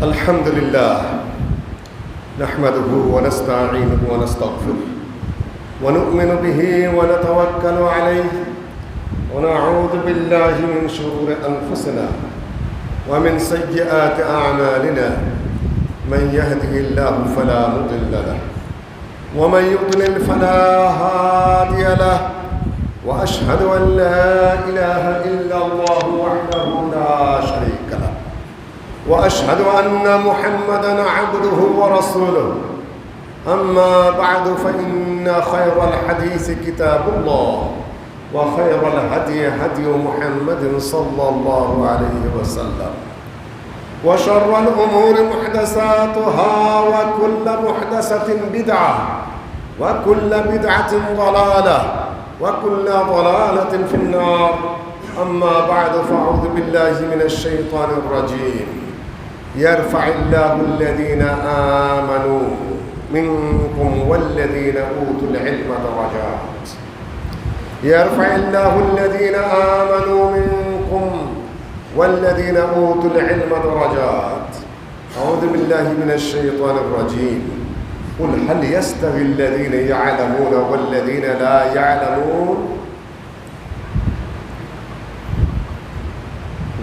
الحمد لله نحمده ونستعينه ونستغفره ونؤمن به ونتوكل عليه ونعوذ بالله من شرور أنفسنا ومن سيئات أعمالنا من يهده الله فلا مضل له ومن يضلل فلا هادي له وأشهد أن لا إله إلا الله وحده لا شريك له وأشهد أن محمدًا عبده ورسوله أما بعد فإن خير الحديث كتاب الله وخير الهدي هدي محمد صلى الله عليه وسلم وشر الأمور محدثاتها وكل محدثة بدعة وكل بدعة ضلالة وكل ضلالة في النار أما بعد فأعوذ بالله من الشيطان الرجيم يرفع الله الذين آمنوا منكم والذين أوتوا العلم درجات يرفع الله الذين آمنوا منكم والذين أوتوا العلم درجات أعوذ بالله من الشيطان الرجيم قل هل يستوي الذين يعلمون والذين لا يعلمون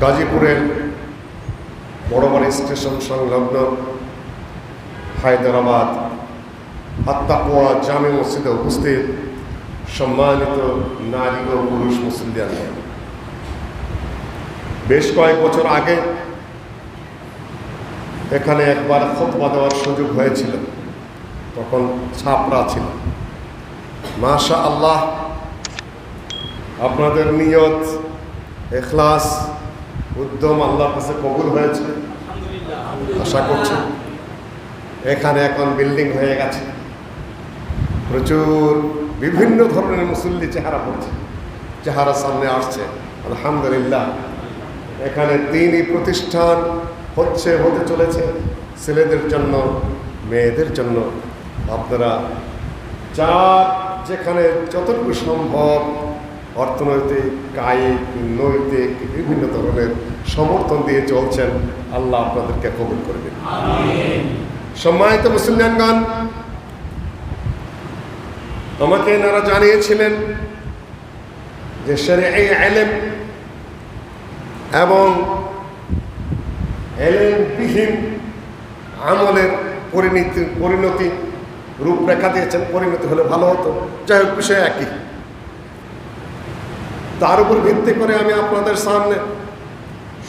গাজীপুরের বড়বাড়ি স্টেশন সংলগ্ন হায়দ্রাবাদ আত্তাকওয়া জামে মসজিদে উপস্থিত সম্মানিত নারী ও পুরুষ মুসলিম, বেশ কয়েক বছর আগে এখানে একবার খুতবা দেওয়ার সুযোগ হয়েছিল। তখন ছাপরা ছিল। মাশা আল্লাহ, আপনাদের নিয়ত, ইখলাস, উদ্যম আল্লাহর কাছে কবুল হয়েছে আশা করছি। এখানে এখন বিল্ডিং হয়ে গেছে, প্রচুর বিভিন্ন ধরনের মুসল্লি চেহারা পড়ছে, চেহারা সামনে আসছে আলহামদুলিল্লাহ। এখানে দিনই প্রতিষ্ঠান হতে চলেছে, ছেলেদের জন্য মেয়েদের জন্য। আপনারা যেখানে যতটুকু সম্ভব অর্থনৈতিক, কায়িক, নৈতিক বিভিন্ন ধরনের সমর্থন দিয়ে চলছেন, আল্লাহ আপনাদেরকে কবুল করবেন। সম্মানিত মুসলমানগণ, আমাকে এনারা জানিয়েছিলেন যে শরঈ ইলম এবং ইলমবিহীন আমলের পরিণতি রূপরেখা দিয়েছেন। পরিণতি হলে ভালো হতো, যাই হোক বিষয় একই। তার উপর ভিত্তি করে আমি আপনাদের সামনে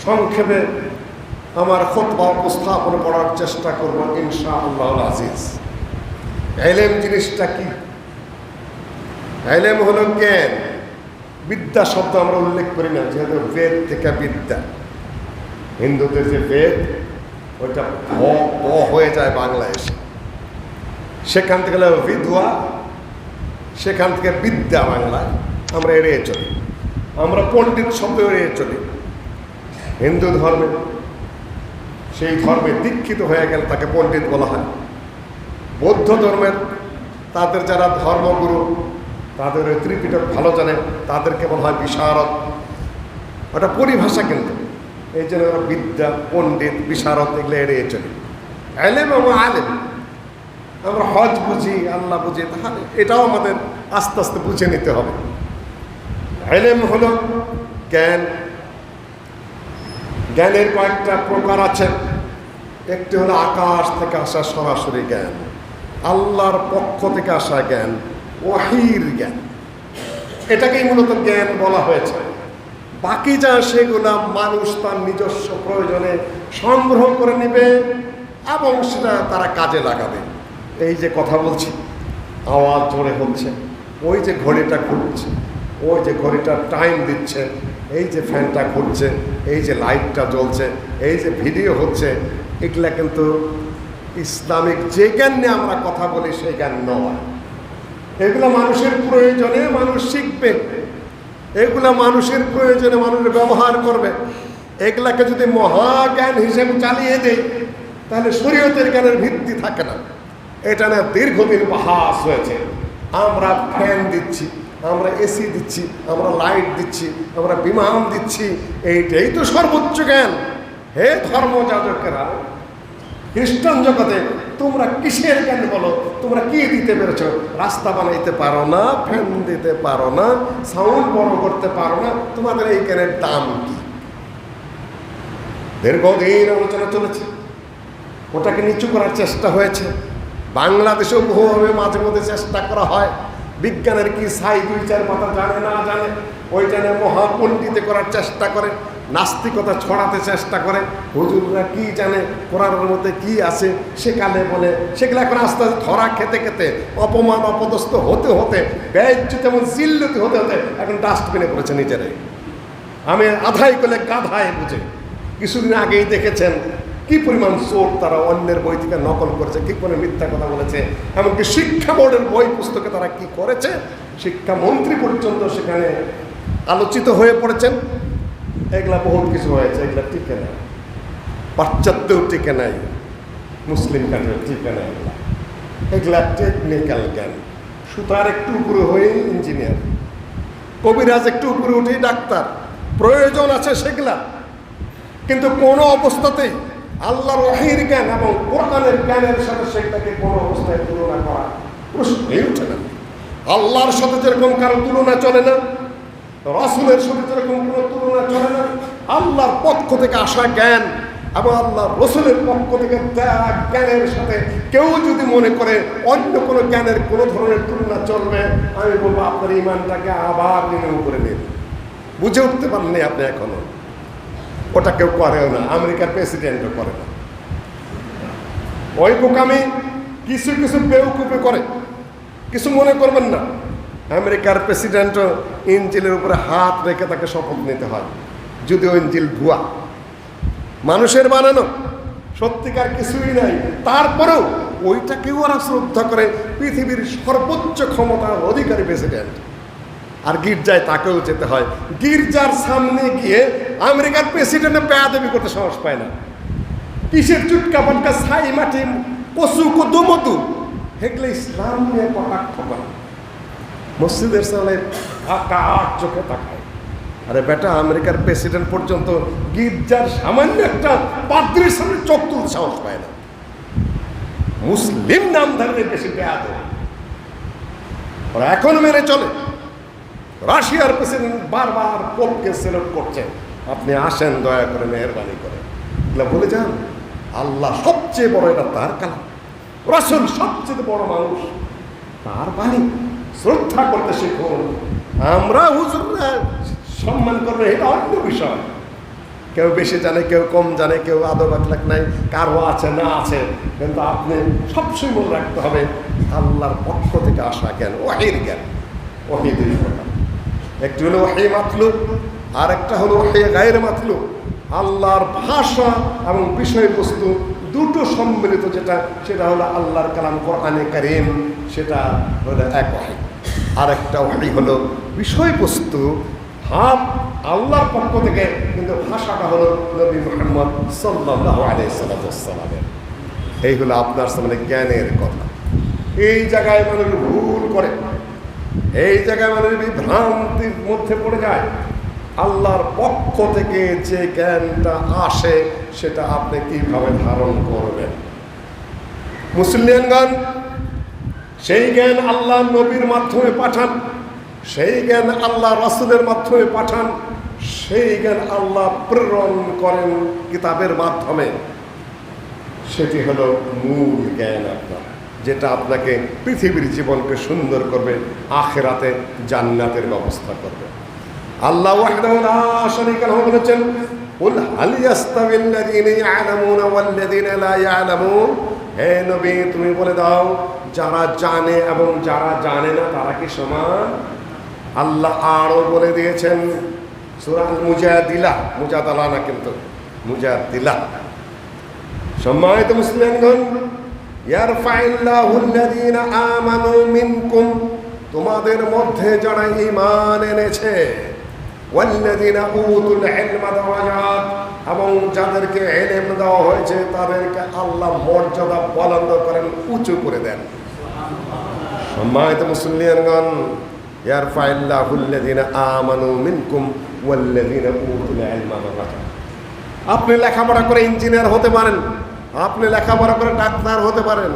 সংক্ষেপে আমার খুতবা উপস্থাপন করার চেষ্টা করব ইনশাআল্লাহুল আজিজ। ইলম জিনিসটা কি? ইলম হলো জ্ঞান। বিদ্যা শব্দ আমরা উল্লেখ করি না, যেহেতু বেদ থেকে বিদ্যা। হিন্দুদের যে বেদ, ওইটা হয়ে যায় বাংলায় এসে, সেখান থেকে বিদ্যা, সেখান থেকে বিদ্যা বাংলায় আমরা এড়িয়ে চলি। আমরা পণ্ডিত শব্দ এড়িয়ে চলি। হিন্দু ধর্মে, সেই ধর্মে দীক্ষিত হয়ে গেলে তাকে পণ্ডিত বলা হয়। বৌদ্ধ ধর্মের তাদের যারা ধর্মগুরু, তাদের ওই ত্রিপিটক ভালো জানে, তাদেরকে বলা হয় বিশারদ। ওটা পরিভাষা, কিন্তু এই জন্য ওরা বিদ্যা, পণ্ডিত, বিশারদ এগুলো এড়িয়ে চলি। ইলম এবং আলেম, আমরা হজ বুঝি, আল্লাহ বুঝি, তাহলে এটাও আমাদের আস্তে আস্তে বুঝে নিতে হবে। ইলম হলো জ্ঞান। জ্ঞানের কয়েকটা প্রকার আছে। একটি হলো আকাশ থেকে আসা সরাসরি জ্ঞান, আল্লাহর পক্ষ থেকে আসা জ্ঞান, ওয়াহির জ্ঞান। এটাকেই মূলত জ্ঞান বলা হয়েছে। বাকি যা সেগুলা মানুষ তার নিজস্ব প্রয়োজনে সংগ্রহ করে নেবে এবং সেটা তারা কাজে লাগাবে। এই যে কথা বলছি, আওয়াজ জোরে হচ্ছে, ওই যে ঘড়িটা ঘুরছে, ওই যে ঘড়িটা টাইম দিচ্ছে, এই যে ফ্যানটা ঘুরছে, এই যে লাইটটা জ্বলছে, এই যে ভিডিও হচ্ছে, এগুলা কিন্তু ইসলামিক যে জ্ঞান নিয়ে আমরা কথা বলি সেই জ্ঞান নয়। এগুলো মানুষের প্রয়োজনে মানুষ শিখবে, এগুলো মানুষের প্রয়োজনে মানুষ ব্যবহার করবে। এগুলাকে যদি মহাজ্ঞান হিসেবে চালিয়ে দেয়, তাহলে শরীয়তের জ্ঞানের ভিত্তি থাকে না। এটা না দীর্ঘদিন বাহাস হয়েছে। আমরা ফ্যান দিচ্ছি, আমরা এসি দিচ্ছি, আমরা লাইট দিচ্ছি, আমরা বিমান দিচ্ছি, এইটাই তো সর্বোচ্চ জ্ঞান। হে ধর্মযাজকেরা, খ্রিস্টান জগতে তোমরা কিসের জ্ঞান বলো? তোমরা কি দিতে পেরেছ? রাস্তা বানাইতে পারো না, ফ্যান দিতে পারো না, সাউন্ড বড় করতে পারো না, তোমাদের এই জ্ঞানের দাম কি? দীর্ঘদিন আলোচনা চলেছে, ওটাকে নিচু করার চেষ্টা হয়েছে। বাংলাদেশেও বহুভাবে মাঝে মধ্যে চেষ্টা করা হয়। বিজ্ঞানের কি ছাই 2-4 পাতা জানে না জানে, ওইটা নিয়ে মহাপণ্ডিতে করার চেষ্টা করে, নাস্তিকতা ছড়াতে চেষ্টা করে। হুজুররা কি জানে, কোরআনের মধ্যে কি আছে সেকালে বলে, সেগুলো এখন আস্তে আস্তে ধরা খেতে খেতে, অপমান অপদস্থ হতে হতে, বেজ্জতি এবং জিল্লতি হতে হতে এখন ডাস্টবিনে পড়েছে নিজেরাই। আমি আধাই করলে গাধায় বুঝে। কিছুদিন আগেই দেখেছেন কি পরিমাণ চোর তারা অন্যের বই থেকে নকল করেছে, কি করে মিথ্যা কথা বলেছে। এমনকি শিক্ষা বোর্ডের বই পুস্তকে তারা কি করেছে, শিক্ষামন্ত্রী পর্যন্ত সেখানে আলোচিত হয়ে পড়েছেন। এগুলা বহুত কিছু হয়েছে, এগুলা টিকে নাই, পাশ্চাত্যেও টিকে নাই, মুসলিম কান্ট্রিও টিকে নাই। এগুলা টেকনিক্যাল জ্ঞান। সুতার একটু উপরে হয়ে ইঞ্জিনিয়ার, কবিরাজ একটু উপরে উঠেই ডাক্তার, প্রয়োজন আছে সেগুলা। কিন্তু কোনো অবস্থাতেই আল্লাহর ওহীর জ্ঞান এবং কোরআনের জ্ঞানের সাথে সেটাকে কোনো অবস্থায় তুলনা করা প্রশ্নই ওঠে না। আল্লাহর সাথে যেরকম কারো তুলনা চলে না, রাসূলের সাথে যেরকম কোনো তুলনা চলে না। আল্লাহর পক্ষ থেকে আসা জ্ঞান এবং আল্লাহর রাসূলের পক্ষ থেকে দেয়া জ্ঞানের সাথে কেউ যদি মনে করে অন্য কোনো জ্ঞানের কোনো ধরনের তুলনা চলবে, আমি বলবো আপনার ইমানটাকে আবার রিনিউ করে নিন। বুঝে উঠতে পারেননি আপনি এখনো। ওটা কেউ করেও না, আমেরিকার প্রেসিডেন্টও করে না। ওই বোকামি কিছু কিছু বেউকুফি করে, কিছু মনে করবেন না। আমেরিকার প্রেসিডেন্টও ইঞ্জিলের উপরে হাত রেখে তাকে শপথ নিতে হয়, যদিও ইঞ্জিল ভুয়া, মানুষের বানানো, সত্যিকার কিছুই নাই। তারপরেও ওইটাকেও ওরা শ্রদ্ধা করে। পৃথিবীর সর্বোচ্চ ক্ষমতার অধিকারী প্রেসিডেন্ট, আর গির্জায় তাকেও যেতে হয়। গির্জার সামনে গিয়ে আমেরিকার প্রেসিডেন্টে বেয়াদবি করতে সাহস পায় না। কিসের চুটকা পাটকা ছাই মাটি কচু কদুমতু, হেগলে ইসলাম নিয়ে কটাক্ষ করে। মসজিদের সামনে আকাশ চোখে তাকায়। আরে বেটা, আমেরিকার প্রেসিডেন্ট পর্যন্ত গির্জার সামান্য একটা পাদ্রীর সামনে চোখ তুলতে সাহস পায় না। মুসলিম নামধারীর বেশি বেয়াদব, ওরা এখনো মেনে চলে। রাশিয়ার প্রেসিডেন্ট বারবার পোপকে সেলুট করছেন, আপনি আসেন দয়া করে, মেহরবানি করে। এগুলো বলে যান আল্লাহ সবচেয়ে বড়, এটা তার কালাম। রাসূল সবচেয়ে বড় মানুষ, তার বাণী শ্রদ্ধা করতে শিখুন। আমরা হুজুররা সম্মান করবে, এটা অন্য বিষয়। কেউ বেশি জানে, কেউ কম জানে, কেউ আদব আখলাক নাই, কারো আছে না আছে, কিন্তু আপনি সবসময় মনে রাখতে হবে আল্লাহর পক্ষ থেকে আসা জ্ঞান, ওহীর জ্ঞান। ওহী দুই প্রকার, একটি হলো ওহী মাতলুব, আর একটা হলো ওহী গায়রে মাতলুব। আল্লাহর ভাষা এবং বিষয়বস্তু দুটো সম্মিলিত যেটা, সেটা হলো আল্লাহর কালাম কোরআনে কারীম, সেটা হলো এক ওহী। আর একটা ওহী হলো বিষয়বস্তু হাত আল্লাহর পক্ষ থেকে, কিন্তু ভাষাটা হলো নবী মুহাম্মদ সাল্লাল্লাহু আলাইহি ওয়াসাল্লামের। এই হলো আপনার সামনে জ্ঞানের কথা। এই জায়গায় মানুষ ভুল করে, এই জায়গায় মানুষ বিভ্রান্তির মধ্যে পড়ে যায়। আল্লাহর পক্ষ থেকে যে জ্ঞানটা আসে সেটা আপনি কিভাবে ধারণ করবেন। মুসলিমগণ সেই জ্ঞান আল্লাহ নবীর মাধ্যমে পাঠান, সেই জ্ঞান আল্লাহ রাসূলের মাধ্যমে পাঠান, সেই জ্ঞান আল্লাহ প্রেরণ করেন কিতাবের মাধ্যমে। সেটি হলো মূল জ্ঞান আপনার, যেটা আপনাকে পৃথিবীর জীবনকে সুন্দর করবে, আখিরাতে জান্নাতের ব্যবস্থা করবে। আল্লাহ ওয়াহদাহু লা শারীকা লাহু বলেছেন, কুল হাল ইয়াস্তাবিল্লাযীনা ইয়া'লামুনা ওয়াল্লাযীনা লা ইয়া'লামুন। হে নবী, তুমি বলে দাও, যারা জানে এবং যারা জানে না তারা কি সমান? আল্লাহ আরও বলে দিয়েছেন সূরা মুজাদিলা, মুজাদালা না কিন্তু মুজাদিলা। সম্মানিত মুসলিমগণ, ইয়ারফাইল্লাহুল্লাযীনা আমানু মিনকুম, তোমাদের মধ্যে যারা ঈমান এনেছে, ওয়াল্লাযীনা উতুল ইলমা দারাজাত, এবং যাদেরকে ইলম দেওয়া হয়েছে তাদেরকে আল্লাহ মর্যাদা বুলন্দ করেন, উঁচু করে দেন। সম্মানিত মুসলিমগণ, ইয়ারফাইল্লাহুল্লাযীনা আমানু মিনকুম ওয়াল্লাযীনা উতুল ইলমা দারাজাত। আপনি লেখাপড়া করে ইঞ্জিনিয়ার হতে পারেন, আপনি লেখাপড়া করে ডাক্তার হতে পারেন,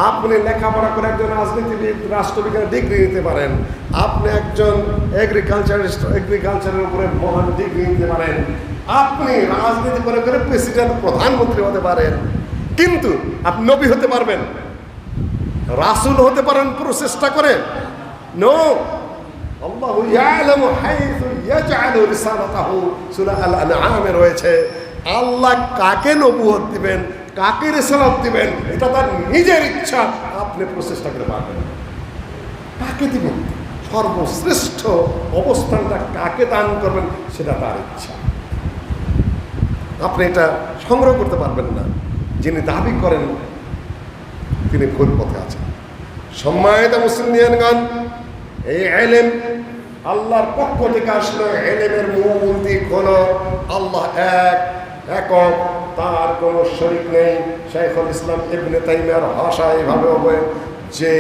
আপনি লেখাপড়া করে একজন রাজনীতিবিদ, রাষ্ট্রবিজ্ঞানের ডিগ্রি নিতে পারেন, আপনি একজন এগ্রিকালচারের উপরে মহান ডিগ্রি নিতে পারেন, আপনি রাজনীতি করে করে প্রেসিডেন্ট, প্রধানমন্ত্রী হতে পারেন, কিন্তু আপনি নবী হতে পারবেন, রাসূল হতে পারেন প্রচেষ্টা করে? নো। আল্লাহু ইয়ালামু হাইসু ইয়াজআলু রিসালাতাহু, সূরা আল-আনআমে রয়েছে আল্লাহ কাকে নবুয়ত দিবেন, কাকে রিসালাত দিবেন, এটা তার নিজের ইচ্ছা। আপনি প্রচেষ্টা করে পারবেন কাকে দিবেন, সর্বশ্রেষ্ঠ অবস্থানটা কাকে দান করবেন, সেটা তার ইচ্ছা। আপনি এটা সংগ্রহ করতে পারবেন না। যিনি দাবি করেন তিনি ভুল পথে আছেন। সম্মানিত মুসলিমগণ, এই ইলম আল্লাহর পক্ষ থেকে আসলে ইলমের মূল দিক হলো আল্লাহ এক, একক, তার কোনো শরীক নেই। শাইখুল ইসলাম ইবনে তাইমিয়ার ভাষা এভাবে হবে যে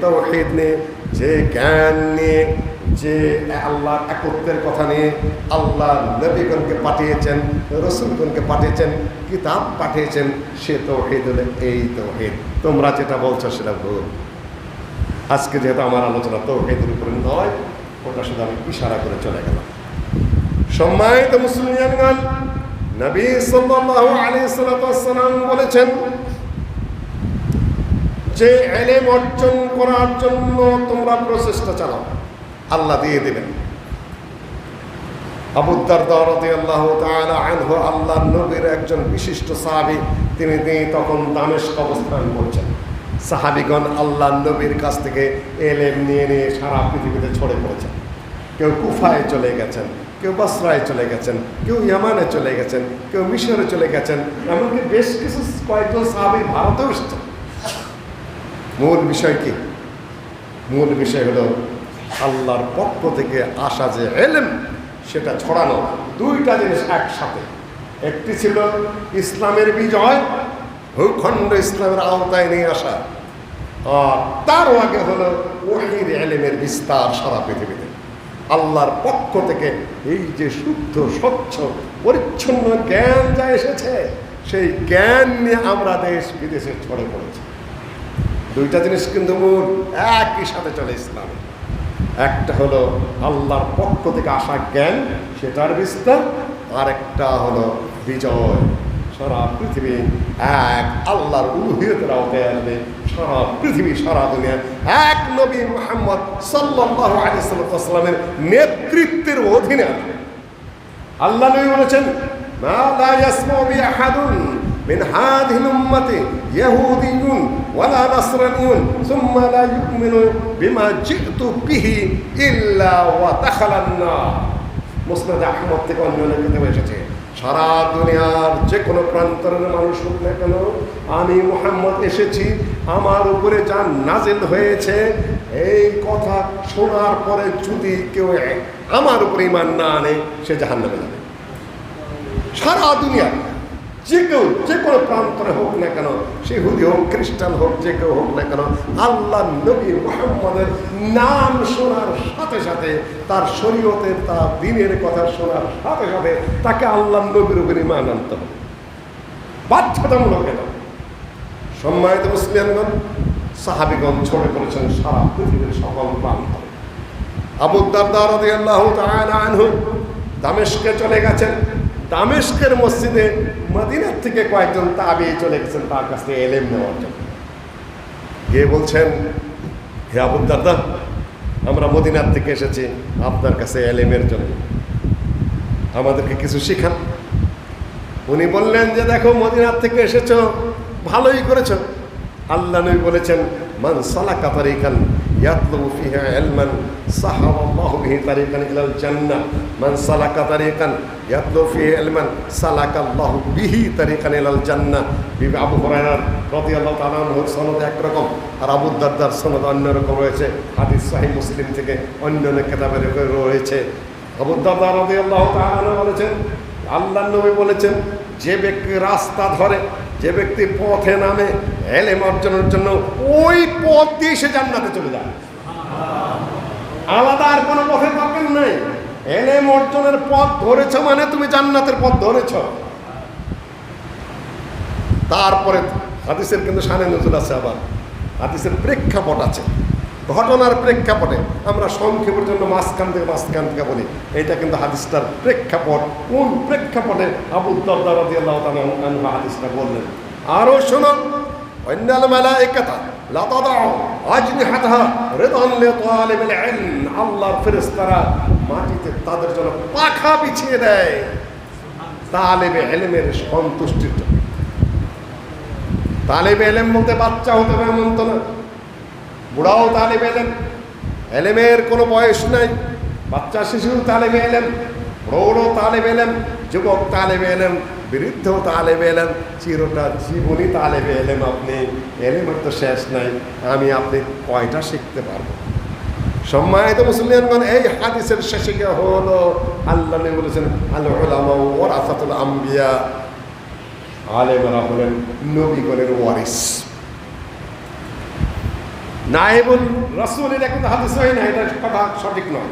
তাওহীদ নিয়ে, যে জ্ঞান নিয়ে, যে আল্লাহর একত্বের কথা নিয়ে আল্লাহ নবীগণকে পাঠিয়েছেন, রসুলগণকে পাঠিয়েছেন, কিতাব পাঠিয়েছেন, সে তাওহীদ হলো এই তাওহীদ। তোমরা যেটা বলছো সেটা ভুল। আজকে যেহেতু আমার আলোচনা তাওহীদের উপরে নয়, ওটা শুধু আমি ইশারা করে চলে গেলাম। সম্মানিত মুসলিমগণ, নবী সাল্লাল্লাহু আলাইহি ওয়াসাল্লাম বলেছেন যে ইলম অর্জন করার জন্য তোমরা প্রচেষ্টা চালাও, আল্লাহ দিয়ে দেবেন। আবু দারদা রাদিয়াল্লাহু তাআলা আনহু, আল্লাহর নবীর একজন বিশিষ্ট সাহাবী, তিনি তখন দামেস্ক অবস্থান করছেন। সাহাবীগণ আল্লাহর নবীর কাছ থেকে ইলম নিয়ে নিয়ে সারা পৃথিবীতে ছড়ে পড়েছেন। কেউ কুফায় চলে গেছেন, কেউ বসরায় চলে গেছেন, কেউ ইয়ামানে চলে গেছেন, কেউ মিশরে চলে গেছেন, এমনকি বেশ কিছু কয়েকজন সাহাবী ভারতেও এসেছেন। মূল বিষয় কি? মূল বিষয় হলো আল্লাহর পক্ষ থেকে আসা যে ইলম, সেটা ছড়ানো। দুইটা জিনিস একসাথে। একটি ছিল ইসলামের বিজয়, ভূখণ্ড ইসলামের আওতায় নিয়ে আসা, আর তারও আগে হলো ওহীর ইলমের বিস্তার সারা পৃথিবীতে। আল্লাহর পক্ষ থেকে এই যে শুদ্ধ, স্বচ্ছ, পরিচ্ছন্ন জ্ঞান যা এসেছে, সেই জ্ঞান নিয়ে আমরা দেশ বিদেশে ছড়ে পড়েছি। দুইটা জিনিস কিন্তু মূল একই সাথে চলে ইসলামে। একটা হলো আল্লাহর পক্ষ থেকে আসা জ্ঞান, সেটার বিস্তার, আর একটা হলো বিজয়। সারা পৃথিবী এক আল্লাহর উলুহিয়তের আওতায় আসবে। সারা পৃথিবী, সারা দুনিয়া এক নবী মুহাম্মদ সাল্লাল্লাহু আলাইহি ওয়াসাল্লামের নেতৃত্বের অধীনে আসবে। আল্লাহ নবী বলেছেন, মা লা ইয়াসমাউ বি আহাদুন মিন হাযিহিল উম্মতি ইয়াহুদিয়্যুন ওয়ালা নাসরানিয়্যুন সুম্মা লা ইউমিনু বিমা জিতু বিহি ইল্লা ওয়া দাখালান নার। মুসনাদ আহমদ থেকে অন্য কিতাবে এসেছে, সারা দুনিয়ার যে কোনো প্রান্তরের মানুষ হোক না কেন, আমি মুহাম্মদ এসেছি, আমার উপরে যা নাজিল হয়েছে, এই কথা শোনার পরে যদি কেউ আমার উপরে ঈমান না আনে, সে জাহান্নামে যাবে। সারা দুনিয়া যে কেউ যে কোনো প্রান্তরে হোক না কেন, সে ইহুদি হোক, খ্রিস্টান হোক, যে কেউ হোক না কেন, আল্লাহ নবী মুহাম্মদের নাম শোনার সাথে সাথে, তার শরীয়তের, তার দ্বীনের কথা শোনার সাথে সাথে তাকে আল্লাহ নবীর উপর ঈমান আনতে হবে, বাধ্যতামূলক। এটা সম্মানিত মুসলিমগণ, সাহাবীগণ ছড়ে পড়েছেন সারা পৃথিবীর সকল প্রান্তরে। আবু দারদা রাদিয়াল্লাহু তাআলা আনহু দামেস্কে চলে গেছেন। দামেস্কের মসজিদে মদিনার থেকে কয়েকজন তাবিঈ চলে গেছেন তার কাছ থেকে ইলম নেওয়ার জন্য। গিয়ে বলছেন, হে আবু দারদা, আমরা মদিনার থেকে এসেছি আপনার কাছে ইলমের জন্য, আমাদেরকে কিছু শিখান। উনি বললেন যে, দেখো, মদিনার থেকে এসেছো, ভালোই করেছো। আল্লাহ নবী বলেছেন, মান সালাকা তারিকান ইয়াতলুবু ফিহা ইলমান সাহাবাল্লাহু বিহি তারিকান ইলাল জান্নাহ। মান সালাকা তারিকান ইয়াতলুবু ফিহা ইলমান সালাকাল্লাহু বিহি তারিকান ইলাল জান্নাহ। আবু হুরায়রা রাদিয়াল্লাহু তাআলা আনহুর সনদ একরকম, আর আবু দারদার সনদ অন্যরকম রয়েছে। হাদিস সহিহ মুসলিম থেকে অন্য কিতাবে রয়েছে। আবু দারদা রাদিয়াল্লাহু তাআলা আনহু বলেছেন, আল্লাহর নবী বলেছেন, যে ব্যক্তি রাস্তা ধরে, যে ব্যক্তি পথে নামে ইলম অর্জনের জন্য, ওই পথ দিয়ে সে জান্নাতে চলে যায়। আলাদা আর কোনো পথের দরকার নেই। ইলম অর্জনের পথ ধরেছ মানে তুমি জান্নাতের পথ ধরেছ। তারপরে হাদিসের কিন্তু শানে নজুল আছে, আবার হাদিসের প্রেক্ষাপট আছে, ঘটনার প্রেক্ষাপটে। আমরা সংক্ষেপের জন্য মাঝখান থেকে বলি, এটা কিন্তু হাদিসটার প্রেক্ষাপট। কোন প্রেক্ষাপটে আবু দারদা রাদিয়াল্লাহু তাআলা আনহু হাদিসটা বললেন? আরো শুনুন, ওয়ান্নাল মালায়েকাতা লা তাদাউ আজনিহাতাহা রিদান লিতালিবিল ইলম। আল্লাহর ফেরেশতারা মাটিতে তাদের জন্য পাখা বিছিয়ে দেয় তালেবে ইলমের সন্তুষ্টির জন্য। তালেবে ইলম বলতে বাচ্চা হতে হবে এমন তো না, বুড়াও তালেবে ইলম। ইলমের কোনো বয়স নাই, বাচ্চা শিশু তালেবে ইলম, বড় তালেবে ইলম, যুবক তালেবে ইলম, বৃদ্ধ তালেবে ইলম, চিরটা জীবনই তালেবে ইলম। আপনি ইলমের তো শেষ নাই, আমি আপনি কয়টা শিখতে পারবো? সম্মানিত মুসলিমগণ, এই হাদিসের শেষে গিয়ে হলো আল্লাহ নবী বলেছেন, আল উলামা ওয়ারাসাতুল আম্বিয়া, আলেমরা হলেন নবীগণের ওয়ারিস। নায়েবুল রাসূলের একটা হাদিস হয় না, এটা কথা সঠিক নয়,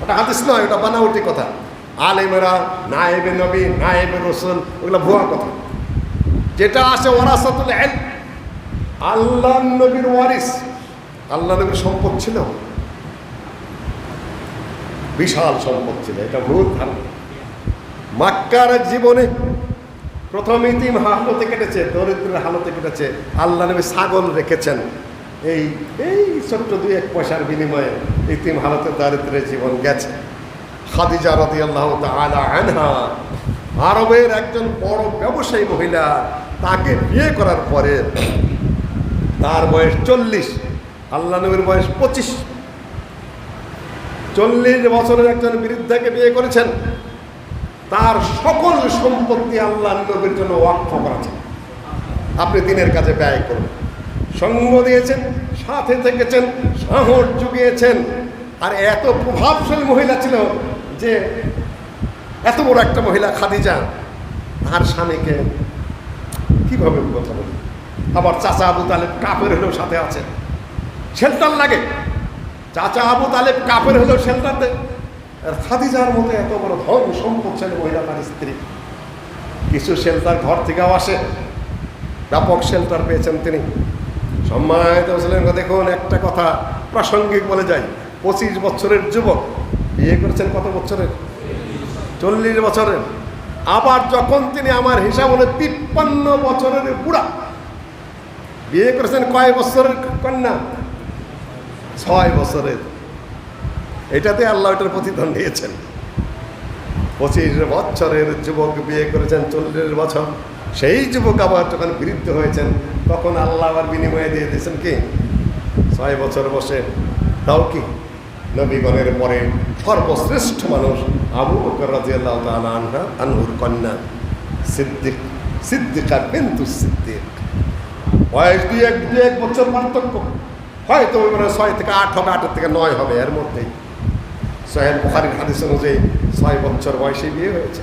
ওটা হাদিস নয়, ওটা বানাউটি কথা। আলেমরা নায়েবে নবী, নায়েবে রাসূল, ওগুলো ভুয়া কথা। যেটা আছে ওয়ারাসাতুল ইলম, আল্লাহ নবীর ওয়ারিস। আল্লাহ নবীর সম্পদ ছিল, বিশাল সম্পদ ছিল, এটা ভুল ধারণা। মক্কার জীবনে প্রথম ইতিম হালতে কেটেছে, দরিদ্রের হালতে কেটেছে। আল্লাহ নবী ছাগল রেখেছেন, এই এই ছোট্ট 2-1 পয়সার বিনিময়ে ইতিম হালতে দারিদ্রের জীবন গেছে। খাদিজা রাদিয়াল্লাহু তাআলা আনহা, আরবের একজন বড় ব্যবসায়ী মহিলা, তাকে বিয়ে করার পরে তার বয়স 40, আল্লাহ নবীর বয়স 25। 40 বছরের একজন বৃদ্ধাকে বিয়ে করেছেন, তার সকল সম্পত্তি আল্লাহ নবীর জন্য ওয়াকফ করেছেন। আপনি দিনের কাজে ব্যয় করুন। সঙ্গ দিয়েছেন, সাথে থেকেছেন, সাহস জুগিয়েছেন। আর এত প্রভাবশালী মহিলা ছিল যে, এত বড় একটা মহিলা খাদিজা, তার স্বামীকে কিভাবে কথা বলি। আবার চাচা আবু তালেব কাফের হলেও সাথে আছে, শেল্টার লাগে। চাচা আবু তালেব কাফের হলেও শেল্টার দেয়। আর খাদিজার মতো এত বড় ধন সম্পদশালী মহিলা, তার স্ত্রী, কিছু শেল্টার ঘর থেকেও আসে, ব্যাপক শেল্টার পেয়েছেন তিনি। সম্মানিত মুসলিম, দেখুন একটা কথা প্রাসঙ্গিক বলে যাই। 25 বছরের যুবক বিয়ে করেছেন কত বছরের? 40 বছরের। আবার যখন তিনি, আমার হিসাব হলো 53 বছরের বুড়া, বিয়ে করেছেন কয় বছরের কন্যা? 6 বছরের। এটাতে আল্লাহ এটার প্রতিদান দিয়েছেন। 25 বছরের যুবক বিয়ে করেছেন 40 বছর। সেই যুবক আবার যখন বৃদ্ধ হয়েছেন, তখন আল্লাহ আবার বিনিময়ে দিয়ে দিয়েছেন কি 6 বছর বসে। তাও কি নবীগণের পরে সর্বশ্রেষ্ঠ মানুষ আবু বকর রাদিয়াল্লাহু তাআলা আনহুর কন্যা সিদ্দিকা বিনতু সিদ্দিক। বয়স 2-1 বছর পার্থক্য, হয়তো 6 থেকে 8 হবে, 8 থেকে 9 হবে, এর মধ্যেই। সহিহ বুখারীর হাদিস অনুযায়ী 6 বছর বয়সে বিয়ে হয়েছে।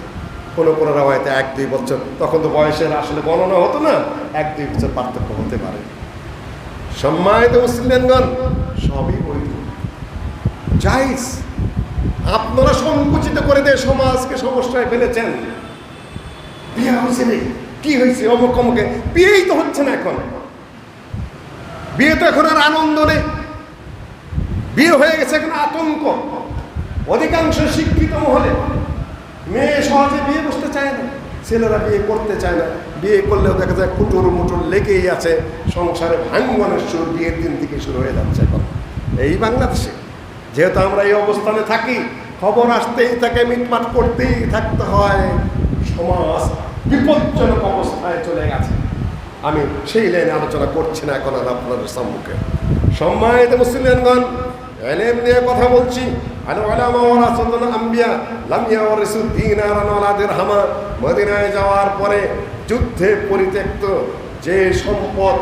কোনো কোনো রাওয়ায়াতে 1-2 বছর, তখন তো বয়সের আসলে গণনা হতো না, 1-2 বছর পার্থক্য হতে পারে। সম্মানিত মুসলিমগণ, সবই বৈধ, জায়েজ। আপনারা সংকুচিত করে দিয়ে সমাজকে সমস্যায় ফেলেছেন। বিয়ে হয়েছে নেই, কি হয়েছে, অমুক অমুকে, বিয়েই তো হচ্ছে না এখন। বিয়ে তো এখন আর আনন্দ নেই, বিয়ে হয়ে গেছে এখন আতঙ্ক। অধিকাংশ শিক্ষিত মহলে মেয়ে সহজে বিয়ে বসতে চায় না, ছেলেরা বিয়ে করতে চায় না। বিয়ে করলেও দেখা যায় কুটুর মুটুর লেগেই আছে, সংসারে ভাঙ্গনের শুরু বিয়ের দিন থেকে শুরু হয়ে যাচ্ছে এখন এই বাংলাদেশে। যেহেতু আমরা এই অবস্থানে থাকি, খবর আসতেই থাকে, মিটমাট করতেই থাকতে হয়। সমাজ বিপজ্জনক অবস্থায় চলে গেছে। আমি সেই লাইনে আলোচনা করছি না এখন আর আপনাদের সম্মুখে। সম্মানিত মুসলিমগণ, ইলম নিয়ে কথা বলছি। আল উলামা ওয়ারাসাতুল আম্বিয়া লাম ইয়াওয়ারিসু দিনারান ওয়ালা দিরহামা। মদিনায় যাওয়ার পরে যুদ্ধে পরিত্যক্ত যে সম্পদ,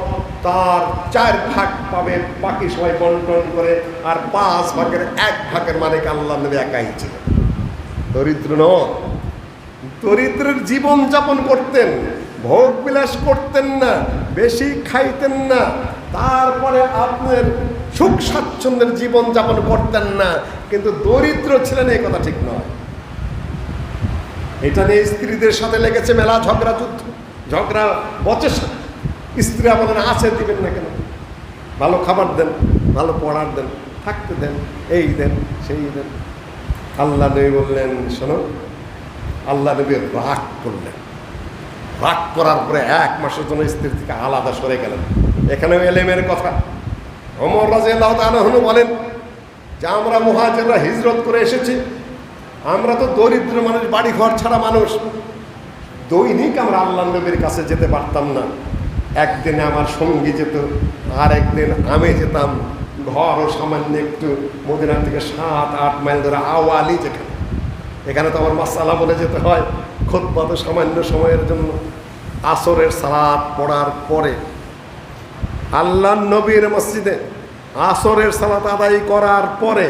তার 4 ভাগ পাবে, বাকি সবাই বন্টন করে, আর 5 ভাগের 1 ভাগের মালিক আল্লাহ নবী একাই ছিল। দরিদ্র নয়, দরিদ্রের জীবন যাপন করতেন, ভোগ বিলাস করতেন না, বেশি খাইতেন না, তারপরে আপনার সুখ স্বাচ্ছন্দ্যের জীবন যাপন করতেন না, কিন্তু দরিদ্র ছিলেন, এই কথা ঠিক নয়। এটা নিয়ে স্ত্রীদের সাথে লেগেছে মেলা ঝগড়া যুদ্ধ, ঝগড়া বচসা। স্ত্রীরা বলেন আছে, দিবেন না কেন? ভালো খাবার দেন, ভালো পড়ার দেন, থাকতে দেন, এই দেন সেই দেন। আল্লাহ নবী বললেন, শোনো, আল্লাহ নবী রাগ করলেন। রাগ করার পরে 1 মাসের জন্য স্ত্রী থেকে আলাদা সরে গেলেন। এখানেও এলেমের কথা। ওমর রাদিয়াল্লাহু তাআলা আনহু বলেন যে আমরা মুহাজিররা হিজরত করে এসেছি, আমরা তো দরিদ্র মানুষ, বাড়ি ঘর ছাড়া মানুষ, দৈনিক আমরা আল্লাহ নবীর কাছে যেতে পারতাম না। একদিনে আমার সঙ্গী যেত, আর একদিন আমি যেতাম। ঘরও সামান্য একটু মদিনা থেকে 7-8 মাইল ধরে আওয়ালি, যেখানে এখানে তো আমার মাসালা বলে যেতে হয়। খুতবা তো সামান্য সময়ের জন্য। আসরের সালাত পড়ার পরে আল্লাহ নবীর মসজিদে আসরের সালাত আদায় করার পরে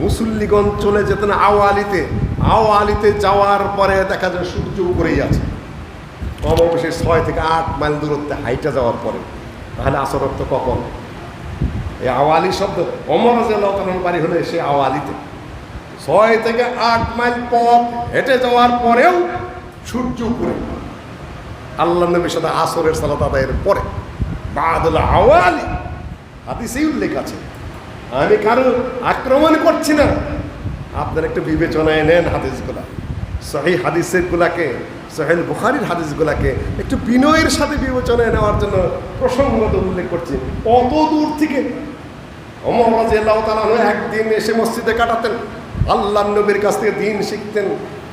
মুসল্লিগণ চলে যেতেন আওয়ালিতে। আওয়ালিতে যাওয়ার পরে দেখা যায় সূর্য উপরেই আছে, কম বেশি 6 থেকে 8 মাইল দূরত্বে হাইটা যাওয়ার পরে। তাহলে আসর তো কখন? এই আওয়ালি শব্দ, ওমর রাদিয়াল্লাহু তাআলার বাড়ি হলে সে আওয়ালিতে। 6 থেকে 8 মাইল পথ হেঁটে যাওয়ার পরেও সূর্য উপরে। আল্লাহ নবীর সাথে আসরের সালাত আদায়ের পরে বাদুল আওয়ালি, হাদিসেই উল্লেখ আছে। আমি কারো আক্রমণ করছি না, আপনার একটু বিবেচনায় নেন হাদিসগুলা। সহিহ হাদিসগুলাকে, সহিহ বুখারীর হাদিসগুলাকে একটু বিনয়ের সাথে বিবেচনায় নেওয়ার জন্য প্রসঙ্গত উল্লেখ করছি। অত দূর থেকে ওমর রাদিয়াল্লাহু তাআলা একদিন এসে মসজিদে কাটাতেন, আল্লাহ নবীর কাছ থেকে দিন শিখতেন।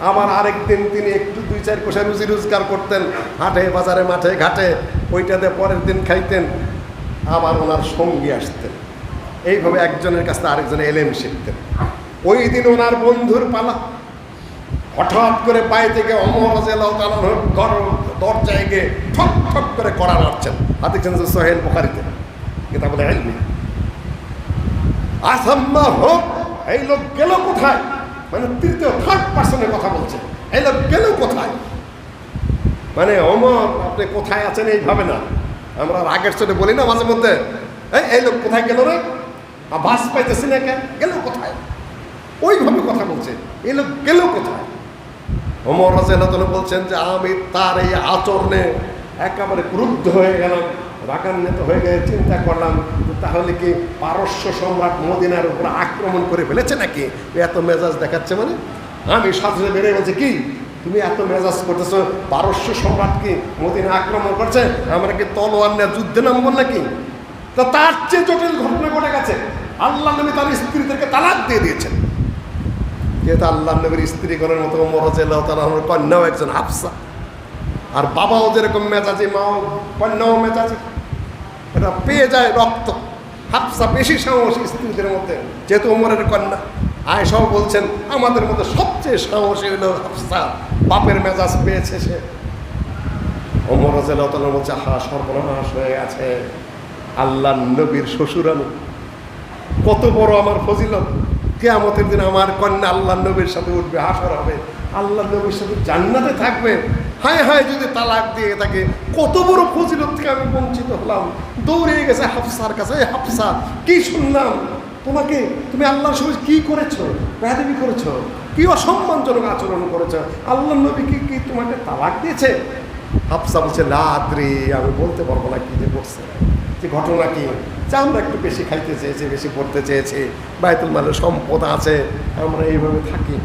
আবার আরেকদিন তিনি একটু 2-4 পয়সা রুজি রোজগার করতেন, হাটে বাজারে মাঠে ঘাটে, ওইটাতে পরের দিন খাইতেন। আবার ওনার সঙ্গী আসতেন, এইভাবে একজনের কাছ থেকে আরেকজন এলেম শিখতেন। ওই দিন ওনার বন্ধুর পালা, হঠাৎ করে পায়ে থেকে ওমর রাদিয়াল্লাহু তাআলা দরজায় গিয়ে ঠক ঠক করে কড়া নাড়ছেন। হাদিস সহিহ বুখারীতে, কিতাবুল ইলম। আসাম্মা হোক, এই লোক গেল কোথায়? মানে তৃতীয় থার্ড পার্সনের কথা বলছে, এই লোক গেল কোথায়? মানে ওমর আপনি কোথায় আছেন এইভাবে না, আমরা রাগের সাথে বলি না মাঝে মধ্যে, এই লোক কোথায় গেল রে, বাস পাইতেছি না, গেল কোথায়? ওইভাবে কথা বলছে, এই লোক গেল কোথায়? ওমর রাদিয়াল্লাহু তাআলা বলছেন যে আমি তার এই আচরণে একেবারে ক্রুদ্ধ হয়ে গেলাম, রাগান্বিত হয়ে গিয়ে চিন্তা করলাম তাহলে কি পারস্য সম্রাট মদিনার উপর আক্রমণ করে ফেলেছে নাকি? এত মেজাজ দেখাচ্ছে। মানে আমি সাথে সাথে বেড়ে বলছি, কি তুমি এত মেজাজ করতেছো? পারস্য সম্রাট কি মদিনা আক্রমণ করছে, আমরা কি তলোয়ার নিয়ে যুদ্ধে নামবো নাকি? তা তার চেয়ে জটিল ঘটনা ঘটে গেছে। আল্লাহ নবী তার স্ত্রীদেরকে তালাক দিয়ে দিয়েছেন। যেহেতু আল্লাহ নবীর স্ত্রীগণের মতো ওমর রাদিয়াল্লাহু তাআলার কন্যাও একজন হাফসা, আর বাবাও যেরকম মেজাজি, মাও কন্যাও মেজাজি, এটা পেয়ে যায় রক্ত। হাফসা বেশি সাহসী স্ত্রীদের মধ্যে, যেহেতু ওমরের কন্যা। আয়েশাও বলছেন আমাদের মধ্যে সবচেয়ে সাহসী হলো হাফসা, বাপের মেজাজ পেয়েছে সে। ওমর রাদিয়াল্লাহু তাআলা বলছে, হা সর্বনাশ হয়ে গেছে, আল্লাহ নবীর শ্বশুরানী, কত বড় আমার ফজিলত! কিয়ামতের দিন আমার কন্যা আল্লাহ নবীর সাথে উঠবে, হাসর হবে, আল্লাহ নবীর সাথে জান্নাতে থাকবে। হায় হায়, যদি তালাক দিয়ে থাকে, কত বড় ফজিলত থেকে আমি বঞ্চিত হলাম। দৌড়ে গেছে হাফসার কাছে, হাফসা কি শুনলাম তোমাকে, তুমি আল্লাহর সঙ্গে কি করেছো, বেয়াদবি করেছো, কি অসম্মানজনক আচরণ করেছো, আল্লাহ নবী কি তোমাকে তালাক দিয়েছে? হাফসা বলছে লা আদরি, আমি বলতে পারবো না কি যে করছে, যে ঘটনা কি। যে আমরা একটু বেশি খাইতে চেয়েছি, বেশি পড়তে চেয়েছি, বাইতুল মালের সম্পদ আছে, আমরা এইভাবে থাকি।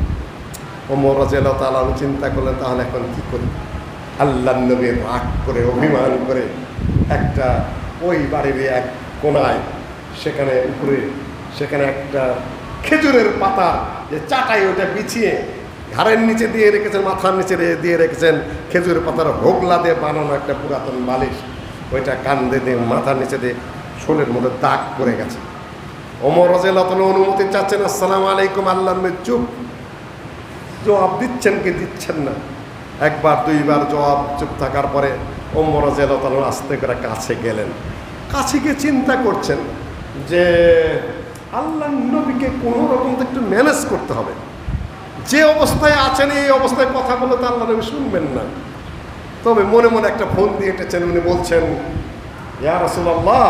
ওমর রাদিয়াল্লাহু তাআলা চিন্তা করলেন তাহলে এখন কি করি? আল্লাহ নবী রাগ করে, অভিমান করে একটা ওই বাড়ির এক কোনায়, সেখানে উপরে সেখানে একটা খেজুরের পাতা যে চাটাই, ওটা বিছিয়ে ঘাড়ের নিচে দিয়ে রেখেছেন, মাথার নিচে দিয়ে রেখেছেন খেজুরের পাতার হোগলা দিয়ে বানানো একটা পুরাতন বালিশ, ওইটা কান্দে দিয়ে মাথার নিচে দিয়ে শোলের মধ্যে দাগ পড়ে গেছে। ওমর রাদিয়াল্লাহু তাআলা অনুমতি চাচ্ছেন, আসসালামু আলাইকুম। আল্লাহ নবী চুপ, জবাব দিচ্ছেন কি দিচ্ছেন না। একবার দুইবার জবাব, চুপ থাকার পরে ওমর রাদিয়াল্লাহু তাআলা আস্তে করে কাছে গেলেন। কাছে গিয়ে চিন্তা করছেন যে আল্লাহ নবীকে কোনো রকম তো একটু ম্যানেজ করতে হবে। যে অবস্থায় আছেন এই অবস্থায় কথা বলে তো আল্লাহ নবী শুনবেন না। তবে মনে মনে একটা ফোন দিয়ে এঁটেছেন। উনি বলছেন, ইয়া রাসূলুল্লাহ,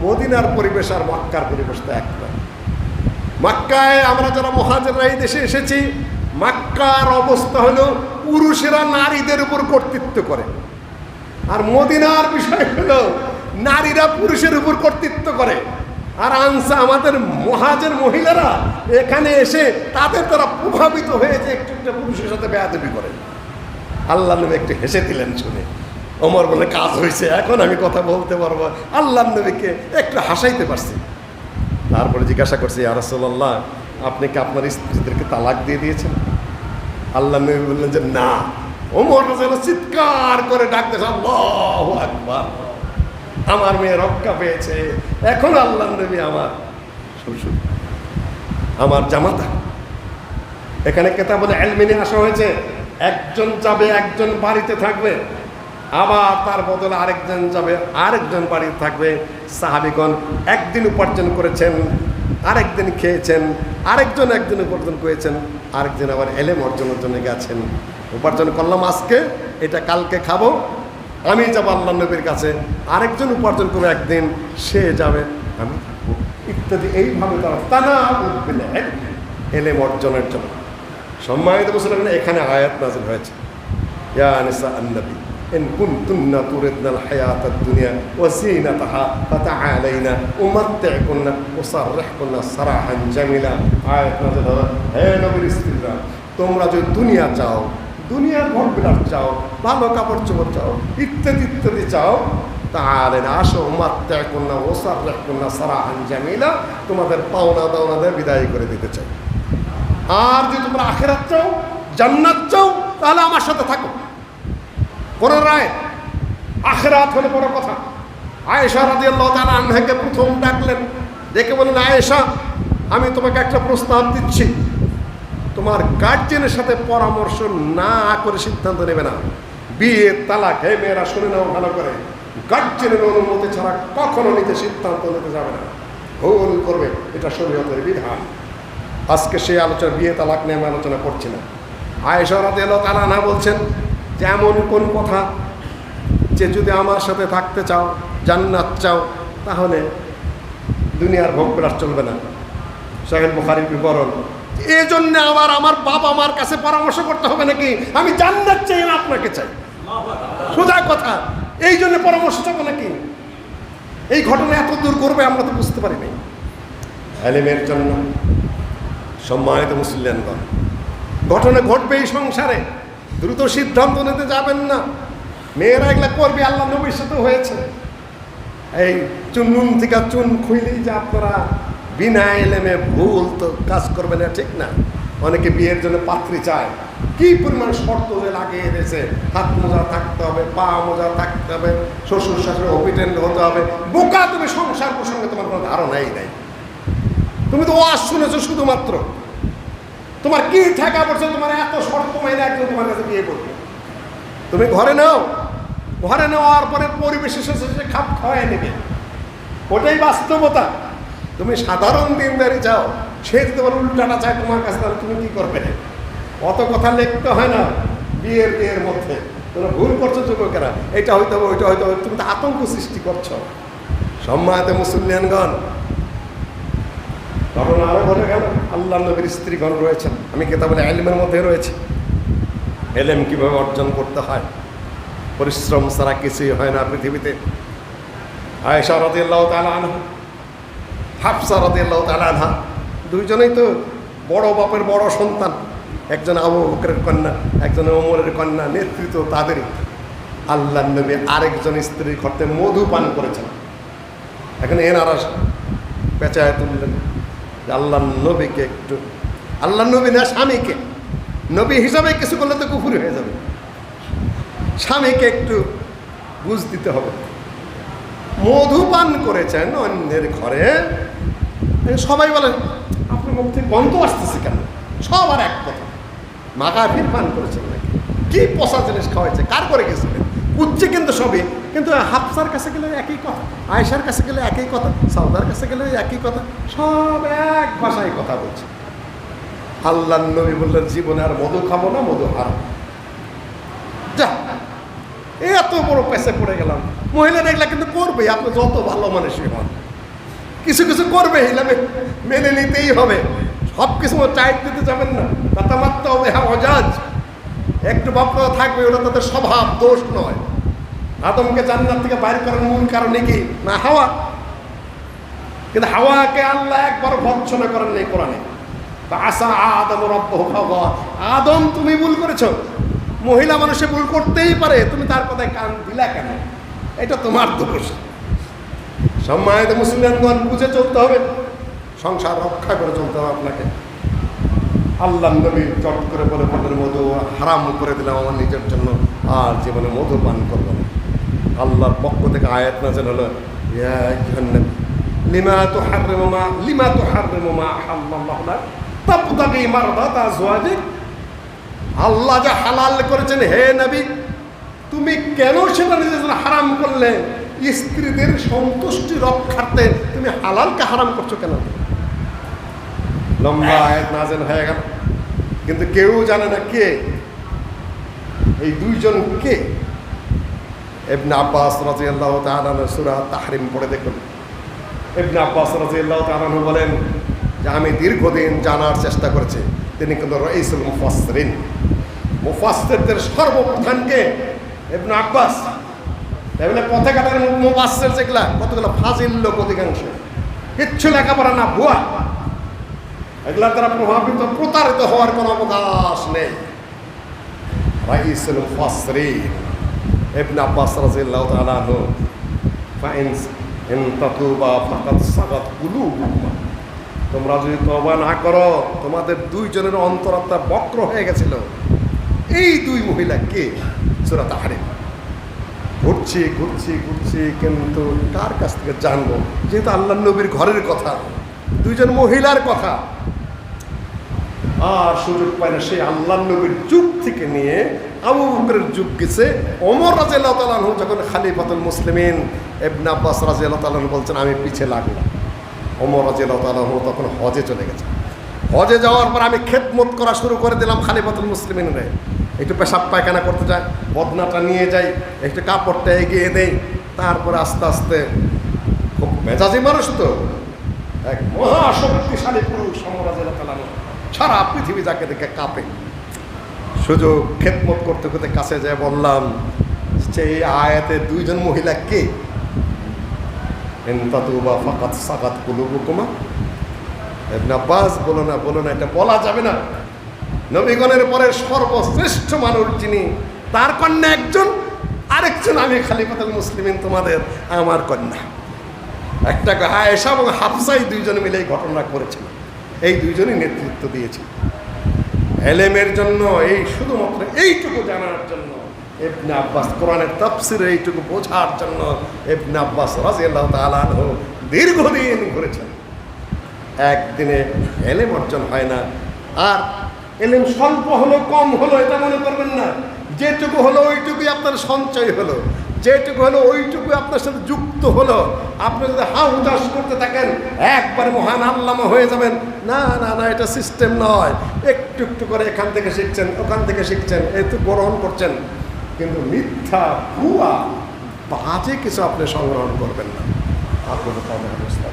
মদিনার পরিবেশ আর মক্কার পরিবেশ তো এক না। মক্কায় আমরা যারা মুহাজিররা এই দেশে এসেছি, মক্কার অবস্থা হলো পুরুষেরা নারীদের উপর কর্তৃত্ব করে, আর মদিনার বিষয় হলো নারীরা পুরুষের উপর কর্তৃত্ব করে। আর আমাদের মহাজের মহিলারা এখানে এসে তাদের দ্বারা প্রভাবিত হয়েছে একটু একটা পুরুষের সাথে বেয়াদবি করে। আল্লাহ নবী একটু হেসে দিলেন শুনে। ওমর বলে কাজ হয়েছে, এখন আমি কথা বলতে পারবো। আল্লাহ নবীকে একটু হাসাইতে পারছি। তারপরে জিজ্ঞাসা করছি, ইয়া রাসূলুল্লাহ, আপনি কি আপনার স্ত্রীদেরকে তালাক দিয়ে দিয়েছেন? আল্লাহ নবী বললেন যে না। ওমর যেন চিৎকার করে ডাকতে, আল্লাহু আকবার, আমার মেয়ে রক্ষা পেয়েছে। এখন আল্লাহ নবী আমার শ্বশুর, আমার জামাতা। এখানে কেতাবুল ইলম নিয়ে আসা হয়েছে, একজন যাবে, একজন বাড়িতে থাকবে, আবার তার বদলে আরেকজন যাবে, আরেকজন বাড়িতে থাকবে। সাহাবীগণ একদিন উপার্জন করেছেন, আরেকদিন খেয়েছেন, আরেকজন একদিন উপার্জন করেছেন, আরেকজন আবার এলেম অর্জনের জন্য গেছেন। উপার্জন করলাম আজকে, এটা কালকে খাবো, আমি যাবো আল্লাহ নবীর কাছে, আরেকজন উপার্জন করবে একদিন, সে যাবে, আমি থাকবো, ইত্যাদি। এইভাবে তারা টানা এলেম অর্জনের জন্য। সম্মানিত মুসলমান, এখানে আয়াত নাযিল হয়েছে, ইয়া নিসা আন-নবী ইন কুনতুন্না তুরিদনাল হায়াতাদ দুনিয়া ওয়া যিনাতাহা ফাতাআলাইনা উমাত্তি'কুন্না ওয়া সাররিহকুন্না সারাহান জামিলা। আয়াত নাযিল হলো, হে নবীর স্ত্রীরা, তোমরা যদি দুনিয়া চাও, দুনিয়ার ভোগ বিলাস চাও, ভালো কাপড় চোপড় চাও, ইত্যাদি ইত্যাদি চাও, তাহলে আসো, উমাত্তি'কুন্না ওয়া সাররিহকুন্না সারাহান জামিলা, তোমাদের পাওনা দাওনাদের বিদায় করে দিতে চাই। আর যদি তোমরা আখিরাত চাও, জান্নাত চাও, তাহলে আমার সাথে থাকো। কোরআন রায় আখিরাত হলো বড় কথা। আয়েশা রাদিয়াল্লাহু তাআলা আনহাকে প্রথম ডাকলেন, ডেকে বললেন, আয়েশা, আমি তোমাকে একটা প্রস্তাব দিচ্ছি, তোমার গার্জিয়ানের সাথে পরামর্শ না করে সিদ্ধান্ত নেবে না। বিয়ে, তালাক, হে মেয়েরা শুনে নাও ভালো করে, গার্জিয়ানের অনুমতি ছাড়া কখনো সিদ্ধান্ত নিতে যাবে না, ভুল করবে, এটা শরীয়তের বিধান। আজকে সেই আলোচনা, বিয়ে তালাক নিয়ে আমি আলোচনা করছি না। আয়েশা রাদিয়াল্লাহু তাআলা আনহা বলছেন যে এমন কোন কথা যে যদি আমার সাথে থাকতে চাও, জান্নাত চাও, তাহলে দুনিয়ার ভোগ বিলাস চলবে না। সহিহ বুখারীর বিবরণ। এই জন্য আবার আমার বাবা মার কাছে পরামর্শ করতে হবে নাকি? আমি জান্নাত চাই, না আপনাকে চাই, সোজা কথা। এই জন্য পরামর্শ চাবো নাকি? এই ঘটনা এত দূর করবে আমরা তো বুঝতে পারিনি। এলেমের জন্য সম্মানিত মুসলিমগণ, ঘটনা ঘটবে এই সংসারে, দ্রুত সিদ্ধান্ত নিতে যাবেন না। মেয়েরা এগুলা করবে, আল্লাহ নবীর সাথে হয়েছে। এই চুন থেকে চুন খুইলেই যে আপনারা বিনা এলেমে ভুল তো কাজ করবেন না, ঠিক না। অনেকে বিয়ের জন্য পাত্রী চায়, কি পরিমাণ শর্ত লাগিয়ে দিয়েছে, হাত মোজা থাকতে হবে, পা মোজা থাকতে হবে, শ্বশুর শাশুড়ি অপিটেন্ড হতে হবে। বোকা তুমি, সংসার প্রসঙ্গে তোমার কোনো ধারণাই নাই। তুমি তো ওয়াজ শুনেছো শুধুমাত্র, তোমার কি ঠেকা পড়ছে, তোমার এত শর্ত মাইনে একজন তোমার কাছে বিয়ে করবে। তুমি ঘরে নাও, ঘরে নেওয়ার পরে পরিবেশের সাথে খাপ খাওয়াই নেবে, ওটাই বাস্তবতা। তুমি সাধারণ দিনদারি চাও, সে যদি তোমার উল্টাটা চায় তোমার কাছে, তাহলে তুমি কি করবে? অত কথা লিখতে হয় না বিয়ের মধ্যে। তোমরা ভুল করছো যুবকেরা, এটা হইতে হবে, ওইটা হইতে হবে, তুমি তো আতঙ্ক সৃষ্টি করছো। সম্মানিত মুসলিয়ানগণ, তখন আরো ঘটে গেল, আল্লাহ নবীর স্ত্রীগণ রয়েছেন, আমি কেতাবুল ইলমের মধ্যে রয়েছে, এলেম কিভাবে অর্জন করতে হয়, পরিশ্রম ছাড়া কিছুই হয় না পৃথিবীতে। আয়েশা রাদিয়াল্লাহু তাআলা আনহা, হাফসা রাদিয়াল্লাহু তাআলা আনহা, দুইজনেই তো বড় বাপের বড় সন্তান। একজন আবু বকরের কন্যা, একজন ওমরের কন্যা, নেতৃত্ব তাদেরই। আল্লাহ নবী আরেকজন স্ত্রীর ঘরতে মধু পান করেছেন। এখানে এনারা পেঁচায় তুললেন যে আল্লাহ নবীকে একটু, আল্লাহ নবী না স্বামীকে, নবী হিসাবে কিছু করলে তো কুফরি হয়ে যাবে, স্বামীকে একটু বুঝ দিতে হবে। মধু পান করেছেন অন্যের ঘরে। সবাই বলেন আপনার মুখ থেকে গন্ধ আসতেছে কেন? সবার এক কথা, মাগাফির পান করেছেন নাকি, কি পচা জিনিস খাওয়াইছে, কার করে গেছিলেন, উচ্চে কিন্তু সবই। কিন্তু হাফসার কাছে গেলে একই কথা, আয়েশার কাছে গেলে একই কথা, সাউদার কাছে গেলে একই কথা, সব এক ভাষায় কথা বলছে। আল্লাহ নবী বললেন জীবনে আর মধু খাবো না, মধু হারাম। যা, এত বড় পেছে পড়ে গেলাম। মহিলারা এগুলা কিন্তু করবে, আপনি যত ভালো মানুষই হন, কিছু কিছু করবে, এগুলা মেনে নিতেই হবে। সব কিছু চাইট দিতে যাবেন না, কথাবার্তা হবে হ্যাঁ অজাজ, একটু বাপরা থাকবে, ওটা তাদের স্বভাব, দোষ নয়। আদমকে জান্নাত থেকে বাইর করার মূল কারণে কি না হাওয়া, কিন্তু হাওয়াকে আল্লাহ একবার ভৎসনা করেন নাই কোরআনে। আসা আদম রব্বহু ফাগাওয়া, আদম তুমি ভুল করেছো। মহিলা মানুষে ভুল করতেই পারে, তুমি তার কথায় কান দিলা কেন? এটা তোমার দোষ। সম্মানিত মুসলিমগণ, বুঝে চলতে হবে, সংসার রক্ষা করে চলতে হবে আপনাকে। আল্লাহ নবী চট করে বলে বলেন মধু হারাম করে দিলাম আমার নিজের জন্য, আর জীবনে মধু পান করবো না। আল্লাহর পক্ষ থেকে আয়াত নাযিল হলো, ইয়া আইয়ুহান নবী লিমা তুহাররিমু মা আহাল্লাল্লাহু লাক তাবতাগি মারদাতা আজওয়াজিক। আল্লাহ যা হালাল করেছেন, হে নবী তুমি কেন সেটা নিজের জন্য হারাম করলে? স্ত্রীদের সন্তুষ্টি রক্ষার্থে তুমি হালালকে হারাম করছো কেন? লম্বা আয়াত নাযিল হয়ে গেল, কিন্তু কেউ জানে না কে এই দুইজন কে। ইবনে আব্বাস রাদিয়াল্লাহু তাআলা সূরা তাহরিম পড়ে দেখুন। ইবনে আব্বাস রাদিয়াল্লাহু তাআলা বলেন যে আমি দীর্ঘদিন জানার চেষ্টা করেছি, তিনি কিন্তু রাইসুল মুফাসসিরিন, মুফাসসিরদের সর্বপ্রধান কে? ইবনে আব্বাস। এগুলো পথে কাটার মুফাসসির যেগুলা কতগুলো ফাজিল লোক, অধিকাংশ কিচ্ছু লেখাপড়া না, ভুয়া। এগুলার দ্বারা প্রভাবিত প্রতারিত হওয়ার কোনো অবকাশ নেই। রাইসুল মুফাসসিরিন ইবনে আব্বাস রাদিয়াল্লাহু তাআলা আনহু, ইন তাতুবা ফাকাদ সাগাত কুলুবুকুমা, তোমরা যদি তওবা না করো তোমাদের দুইজনের অন্তরাত্মা বক্র হয়ে গেছিল। এই দুই মহিলা কে? সূরা তাহরিম। ঘুরছি ঘুরছি ঘুরছি, কিন্তু কার কাছ থেকে জানবো? যেহেতু আল্লাহ নবীর ঘরের কথা, দুইজন মহিলার কথা, আর সুযোগ পায় না। সেই আল্লাহ নবীর যুগ থেকে নিয়ে আবু বকরের যুগ গেছে, ওমর রাদিয়াল্লাহু তাআলা আনহু যখন খলিফাতুল মুসলিমিন, ইবনে আব্বাস রাদিয়াল্লাহু তাআলা আনহু বলছেন আমি পিছে লাগলাম। ওমর রাদিয়াল্লাহু তাআলা আনহু তখন হজে চলে গেছে। হজে যাওয়ার পর আমি খেদমত করা শুরু করে দিলাম খলিফাতুল মুসলিমিনরে। একটু পেশাব পায়খানা করতে যায়, বদনাটা নিয়ে যাই, একটু কাপড়টা এগিয়ে দেই, তারপরে আস্তে আস্তে, খুব মেজাজি মানুষ তো, এক মহাশক্তিশালী পুরুষ ওমর রাদিয়াল্লাহু তাআলা আনহু, সারা পৃথিবী যাকে দেখে কাঁপে। সুযোগ খেদমত করতে করতে কাছে যায় বললাম যে এই আয়াতে দুইজন মহিলা কে? ইন তাতুবা ফাকাদ সাগাত কুলুবুকুমা। ইবনে আব্বাস বলো না, এটা বলা যাবে না। নবীগণের পরে সর্বশ্রেষ্ঠ মানুষ যিনি, তার কন্যা একজন, আরেকজন আমি খলিফাতুল মুসলিমিন, তোমাদের আমার কন্যা। একটা আয়েশা এবং হাফসাই দুইজন মিলে এই ঘটনা করেছিল। এই দুইজনই নেতৃত্ব দিয়েছে এলেমের জন্য। এই শুধুমাত্র এইটুকু জানার জন্য ইবনে আব্বাস, কোরআনের তাফসীর এইটুকু বোঝার জন্য ইবনে আব্বাস রাদিয়াল্লাহু তাআলা আনহু দীর্ঘদিন ঘুরেছেন। একদিনে এলেম অর্জন হয় না। আর এলেম স্বল্প হলো, কম হলো, এটা মনে করবেন না। যেটুকু হলো ওইটুকুই আপনার সঞ্চয় হলো, যেটুকু হলো ওইটুকুই আপনার সাথে যুক্ত হলো। আপনি যদি হাউদাস করতে থাকেন একবারে মহান আল্লামা হয়ে যাবেন, না না না, এটা সিস্টেম নয়। একটু একটু করে এখান থেকে শিখছেন, ওখান থেকে শিখছেন, এই তো গ্রহণ করছেন, কিন্তু মিথ্যা ভুয়া বাজে কিছু আপনি সংগ্রহণ করবেন না। আপনাদের তাদের অবস্থা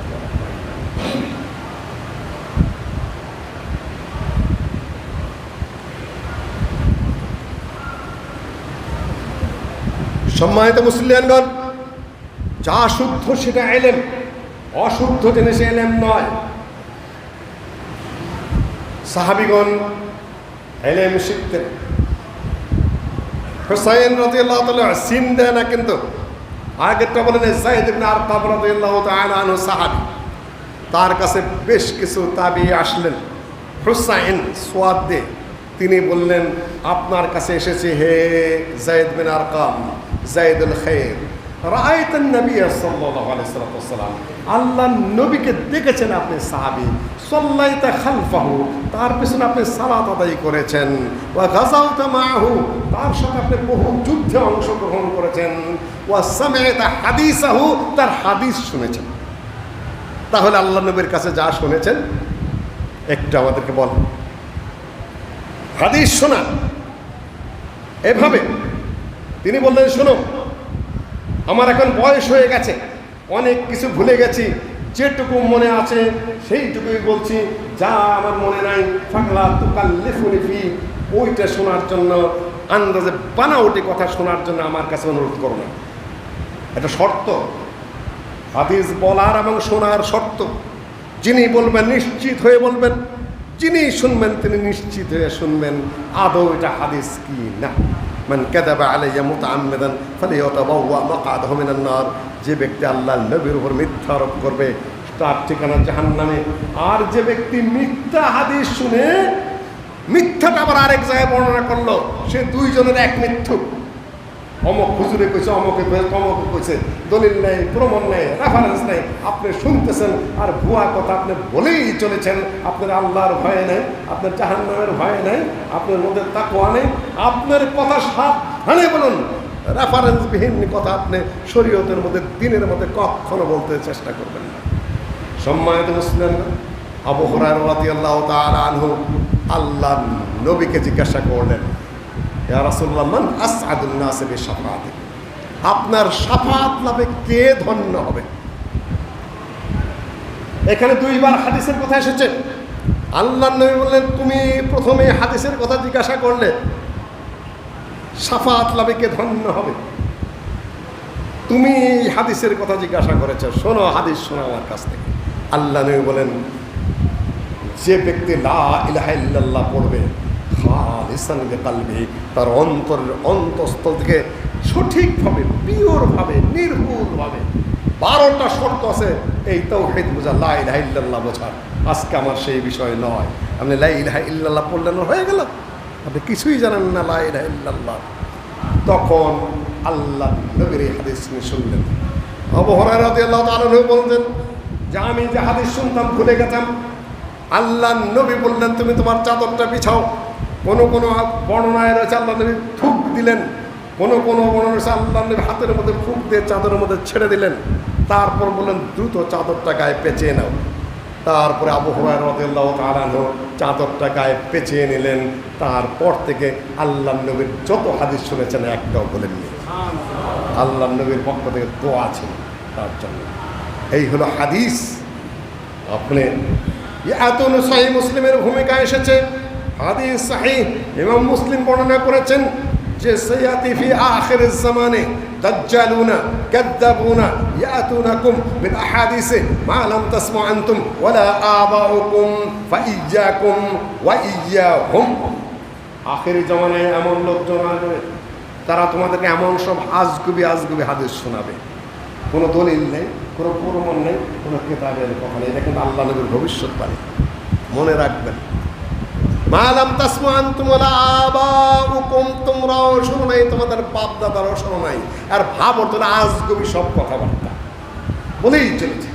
সম্মানিত মুসলিয়ানগণ, যা শুদ্ধ সেটা এলেম, অশুদ্ধ জিনিস এলেম নয়। সাহাবীগণ এলেম শিখতেন। হুসাইন রাদিয়াল্লাহু তাআলা সিন দেয় না, কিন্তু আগেরটা বলেন যায়েদ ইবনে আরকাম রাদিয়াল্লাহু তাআলা আনহু সাহাবী, তার কাছে বেশ কিছু তাবী আসলেন। হুসাইন সোয়াদ দে, তিনি বললেন আপনার কাছে এসেছে হে যায়েদ বিন আরকাম, যায়েদুল খায়র, রাআইতান নবী সাল্লাল্লাহু আলাইহি ওয়াসাল্লাম, আল্লাহ নবীকে দেখেছেন আপনি সাহাবী, সাল্লাইতা খালফাহু, তার পিছনে আপনি সালাত আদায় করেছেন, ওয়া গাযাওতা মাআহু, তার সাথে আপনি বহু যুদ্ধে অংশগ্রহণ করেছেন, ওয়া সামি'তা হাদিসাহু, তার হাদিস শুনেছেন। তাহলে আল্লাহ নবীর কাছে যা শুনেছেন একটু আমাদেরকে বলেন। হাদিস শোনা এভাবে তিনি বললেন, শোনো আমার এখন বয়স হয়ে গেছে, অনেক কিছু ভুলে গেছি, যেটুকু মনে আছে সেইটুকুই বলছি, যা আমার মনে নাই ফাকলা তুকাল্লিফুনি ফি, ওইটা শোনার জন্য, আন্দাজে বানাওটি কথা শোনার জন্য আমার কাছে অনুরোধ করো না। এটা শর্ত, হাদিস বলার এবং শোনার শর্ত। যিনি বলবেন নিশ্চিত হয়ে বলবেন, যিনি শুনবেন তিনি নিশ্চিত হয়ে শুনবেন আদৌ এটা হাদিস কি না। মান কাযাবা আলাইয়া মুতাআম্মিদান ফালিয়াতাবাওয়া মাকআদাহু মিনান নার। যে ব্যক্তি আল্লাহর নবীর উপর মিথ্যা আরোপ করবে তার ঠিকানা জাহান্নামে। আর যে ব্যক্তি মিথ্যা হাদিস শুনে মিথ্যাটা আবার আরেক জায়গায় বর্ণনা করলো, সে দুইজনের এক মিথ্যুক। অমক হুজুরে কইছে, অমকে তমকে কইছে, দলিল নেই, প্রমাণ নেই, রেফারেন্স নেই, আপনি শুনতেছেন আর ভুয়া কথা আপনি বলেই চলেছেন। আপনার আল্লাহর ভয় নেই, আপনার জাহান্নামের ভয় নেই, আপনার মধ্যে তাকওয়া নেই। আপনার কথা সাবধানে বলুন, রেফারেন্সবিহীন কথা আপনি শরীয়তের মধ্যে দিনের মধ্যে কখনো বলতে চেষ্টা করবেন না। সম্মানিত মুসলিম, আবু হুরায়রা রাদিয়াল্লাহু তাআলা আনহু আল্লাহর নবীকে জিজ্ঞাসা করলেন, ইয়া রাসূলুল্লাহ, মান আসআদুন নাস বিশাফাআতি, আপনার শাফাআত লাভে কে ধন্য হবে? এখানে দুইবার হাদিসের কথা এসেছে। আল্লাহর নবী বললেন, তুমি প্রথমে হাদিসের কথা জিজ্ঞাসা করলে, শাফাআত লাভে কে ধন্য হবে? তুমি হাদিসের কথা জিজ্ঞাসা করেছো, শোনো হাদিস, শোনো আমার কাছ থেকে। আল্লাহ নবী বলেন, যে ব্যক্তি লা ইলাহা ইল্লাল্লাহ পড়বে খালিসান বিকলবিহি, তার অন্তরের অন্তঃস্থল থেকে সঠিকভাবে, পিওরভাবে, নির্ভুলভাবে। 12টা শর্ত আছে এই তাওহীদ বোঝা, লা ইলাহা ইল্লাল্লাহ বোঝার। আজকে আমার সেই বিষয় নয়। আপনি লা ইলাহা ইল্লাল্লাহ পড়লেন, হয়ে গেল, আপনি কিছুই জানেন না লা ইলাহা ইল্লাল্লাহ। তখন আল্লাহ নবীর এই হাদিস শুনলেন। আবু হুরায়রা রাদিয়াল্লাহু তাআলা বলতেন যে আমি যে হাদিস শুনতাম ভুলে গেতাম। আল্লাহ নবী বললেন, তুমি তোমার চাদরটা বিছাও। কোনো কোনো বর্ণনায় রয়েছে আল্লাহ নবী ফুঁক দিলেন, কোনো কোনো বর্ণনা রয়েছে আল্লাহ নবী হাতের মধ্যে ফুঁক দিয়ে চাদরের মধ্যে ছেড়ে দিলেন। তারপর বললেন, দ্রুত চাদরটা গায়ে পেঁচিয়ে নাও। তারপরে আবু হুরায়রা রাদিয়াল্লাহু তাআলা আনহু চাদরটা গায়ে পেঁচিয়ে নিলেন। তারপর থেকে আল্লাহ নবীর যত হাদিস শুনেছেন একটাও বলেননি। আল্লাহ নবীর পক্ষ থেকে দোয়া ছিল তার জন্য। এই হলো হাদিস। আপনি এতন সহিহ মুসলিমের ভূমিকা এসেছে। হাদিস সহিহ ইমাম মুসলিম বর্ণনা করেছেন যে সায়াতি ফি আখিরিজ জামানে দাজ্জালুনা কাযাবুনা ইয়াতুনাকুম বিল আহাদিসে মা লাম তাসমু আনতুম ওয়ালা আবাউকুম ফাইয়াকুম ওয়া ইয়াহুম। আখিরি জামানায় এমন লোকজন আসবে, তারা তোমাদেরকে এমন সব আজগুবি হাদিস শোনাবে, কোনো দলিল নেই, কোনো প্রমাণ নেই, কোনো কিতাবের কথা নেই। এটা কিন্তু আল্লাহ নবীর ভবিষ্যৎবাণী, মনে রাখবেন। মা লাম তাসমু আনতুম ওয়ালা আবাউকুম, তোমরাও শোনো নাই, তোমাদের বাপ দাদারাও শোনো নাই। আর ভাব অর্থ আজগুবি সব কথাবার্তা বলেই চলেছে।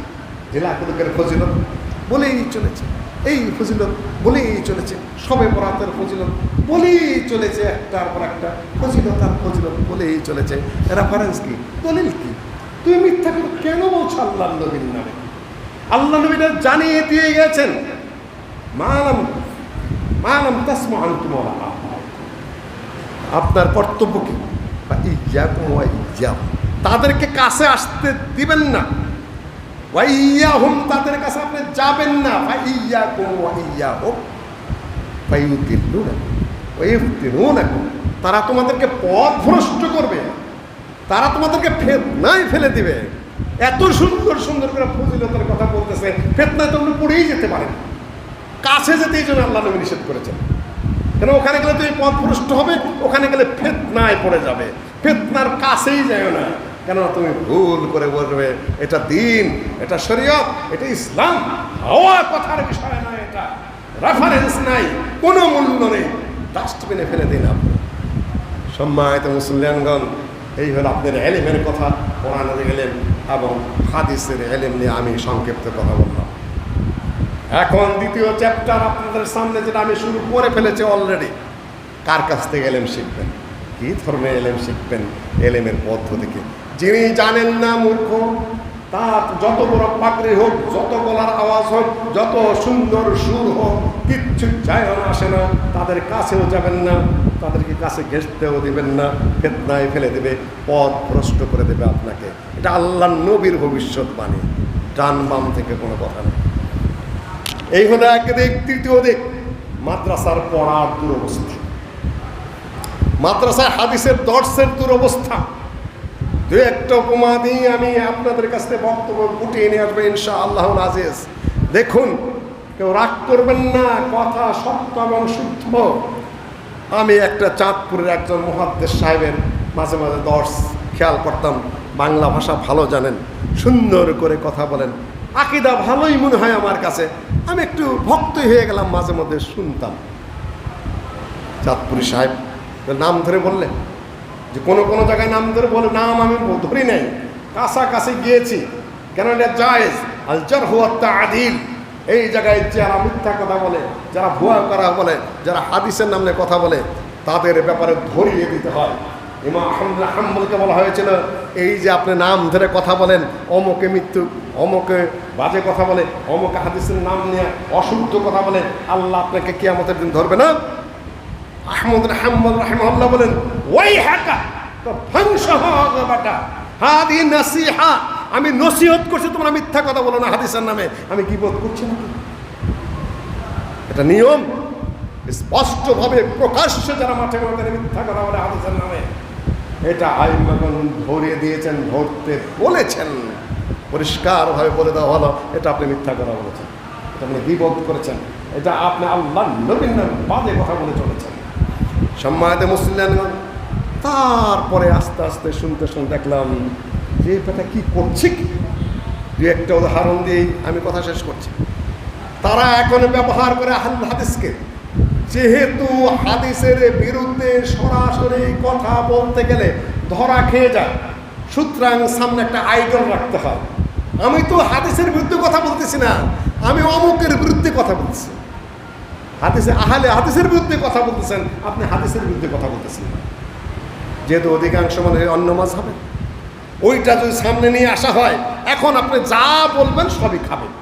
জেলাকুলুকের ফজিলত বলেই চলেছে, এই ফজিলত বলেই চলেছে, সবে বরাতের ফজিলত বলেই চলেছে, একটার পর একটা ফজিলত আর ফজিলত বলেই চলেছে। রেফারেন্স কি, দলিল কি? তুমি মিথ্যা করে কেন বলছো আল্লাহ নবীর নামে? আল্লাহ নবীরা জানিয়ে দিয়ে গেছেন, মালাম তাসমু আনতুম ওয়ালা আবাউকুম। আপনার কর্তব্য কি? ইয়াকুম ওয়া ইয়াহুম, তাদেরকে কাছে আসতে দিবেন না। ওয়া ইয়াহুম, তাদের কাছে আপনি যাবেন না। ইয়াকুম ওয়া ইয়াহুম ফায়ুদিল্লুনাকুম ওয়া ইফতিনুনাকুম, তারা তোমাদেরকে পথ ভ্রষ্ট করবে, তারা তোমাদেরকে ফিতনায় ফেলে দিবে। এত সুন্দর সুন্দর করে ফজিলতের কথা বলতেছে, ফিতনায় তোমরা পড়েই যেতে পারেন। কাছে যেতে এই জন্য আল্লাহ নবী নিষেধ করেছেন, কেন ওখানে গেলে তুমি পথ ভ্রষ্ট হবে, ওখানে গেলে ফিতনায় পড়ে যাবে। ফিতনার কাছেই যাও না, কেন তুমি ভুল করে বলবে এটা দিন, এটা শরীয়ত, এটা ইসলাম। হওয়া কথার বিষয় নয়, এটা রেফারেন্স নাই, কোনো মূল্য নেই, ডাস্টবিনে ফেলে দিন আপনি। সম্মানিত মুসলিমগণ, এই হলো আপনাদের এলেমের কথা, কোরআনের এলেম এবং হাদিসের এলেম নিয়ে আমি সংক্ষিপ্ত কথা বললাম। এখন দ্বিতীয় চ্যাপ্টার আপনাদের সামনে, যেটা আমি শুরু করে ফেলেছি অলরেডি। কার কাছ থেকে এলেম শিখবেন? কী ধরনের এলেম শিখবেন? এলেমের পদ্ধতি কি? যিনি জানেন না মূর্খ, তার যত বড় পাগড়ি হোক, যত গলার আওয়াজ হোক, যত সুন্দর সুর হোক, কিচ্ছু যায় আসে না। তাদের কাছেও যাবেন না, তাদেরকে কাছে ঘেঁষতেও দিবেন না, ফিতনায় ফেলে দেবে, পথ ভ্রষ্ট করে দেবে আপনাকে। এটা আল্লাহ নবীর ভবিষ্যৎবাণী, ডান বাম থেকে কোনো কথা নেই। এই হলো এক দিক। তৃতীয় দিক, মাদ্রাসার পড়ার দুরবস্থা, মাদ্রাসায় হাদিসের দর্শের দুরবস্থা। দু একটা উপমা দিয়ে আমি আপনাদের কাছ থেকে বক্তব্য ফুটিয়ে নিয়ে আসবো ইনশাআল্লাহ আজিজ। দেখুন, কেউ রাগ করবেন না, কথা সত্য এবং শুদ্ধ। আমি একটা চাঁদপুরের একজন মুহাদ্দিস সাহেবের মাঝে মাঝে দর্শ খেয়াল করতাম, বাংলা ভাষা ভালো জানেন, সুন্দর করে কথা বলেন, আকীদা ভালোই মনে হয় আমার কাছে। আমি একটু ভক্তই হয়ে গেলাম, মাঝে মধ্যে শুনতাম। চাঁদপুরি সাহেব নাম ধরে বললেন, যে কোনো কোনো জায়গায় নাম ধরে বলে, নাম আমি ধরি নাই, কাছাকাছি গিয়েছি, কেন এটা জায়েজ, আল জারহু ওয়াত তা'দীল। এই জায়গায় যারা মিথ্যা কথা বলে, যারা ভুয়া করা বলে, যারা হাদিসের নামে কথা বলে, তাদের ব্যাপারে ধরিয়ে দিতে হয়। ইমাম আহমদ বিন হাম্বলকে বলা হয়েছিল, এই যে আপনি নাম ধরে কথা বলেন, অমুকে মৃত্যু, অমুকে বাজে কথা বলে, অমুকে হাদিসের নাম নিয়ে অশুদ্ধ কথা বলে, আল্লাহ আপনাকে কিয়ামতের দিন ধরবে না। আহমদ বিন হাম্বল রাহিমাহুল্লাহ বলেন, ওই হাকা তো ধ্বংস হবে বেটা, হাদি নাসিহা, আমি নসিহত করছি তোমরা মিথ্যা কথা বলো না হাদিসের নামে। আমি গীবত করছি না, এটা নিয়ম। স্পষ্টভাবে প্রকাশ্যে যারা মাঠে মাঠে মিথ্যা কথা বলে হাদিসের নামে, এটা আইনগণ ধরিয়ে দিয়েছেন, ধরতে বলেছেন, পরিষ্কারভাবে বলে দেওয়া হলো, এটা আপনি মিথ্যা কথা বলেছেন, এটা আপনি গীবত করেছেন, এটা আপনি আল্লাহ নবীর নামে বাজে কথা বলে চলেছেন। সম্মানিত মুসলিমগণ, তারপরে আস্তে আস্তে শুনতে শুনতে দেখলাম যে এটা কি করছে কি। দু একটা উদাহরণ দিয়েই আমি কথা শেষ করছি। তারা এখন ব্যবহার করে হাদিসকে, যেহেতু হাদিসের বিরুদ্ধে সরাসরি কথা বলতে গেলে ধরা খেয়ে যায়, সুতরাং সামনে একটা আইডল রাখতে হয়। আমি তো হাদিসের বিরুদ্ধে কথা বলতেছি না, আমি অমুকের বিরুদ্ধে কথা বলছি। হাদিসে আহলে হাদিসের বিরুদ্ধে কথা বলতেছেন, আপনি হাদিসের বিরুদ্ধে কথা বলতেছেন না। যেহেতু অধিকাংশ মানুষ অন্য মাযহাবে, ওইটা যদি সামনে নিয়ে আসা হয়, এখন আপনি যা বলবেন সবই খাবেন।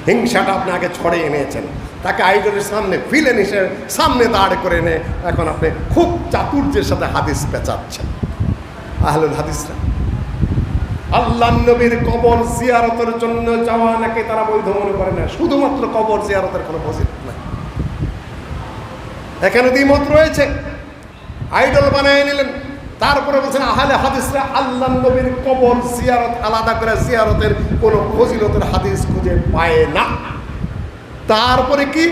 হিংসাটা আপনি আগে ছড়িয়ে এনেছেন, তাকে আইডলের সামনে ভিলেন হিসেবে সামনে দাঁড় করে এনে এখন আপনি খুব চাতুর্যের সাথে হাদিস পেঁচাচ্ছেন। আহলুল হাদিসরা আল্লাহ নবীর কবর জিয়ারতের জন্য যাওয়া নাকি তারা বৈধ মনে করে না, শুধুমাত্র কবর জিয়ারতের কোনো ফজিলত নাই। এখানে দ্বিমত রয়েছে, আইডল বানিয়ে নিলেন। তারপরে বলছেন আহলে হাদিসরা আল্লাহ নবীর কবর জিয়ারত আলাদা করে জিয়ারতের কোনো ফজিলতের হাদিস খুঁজে পায় না। তারপরে কি,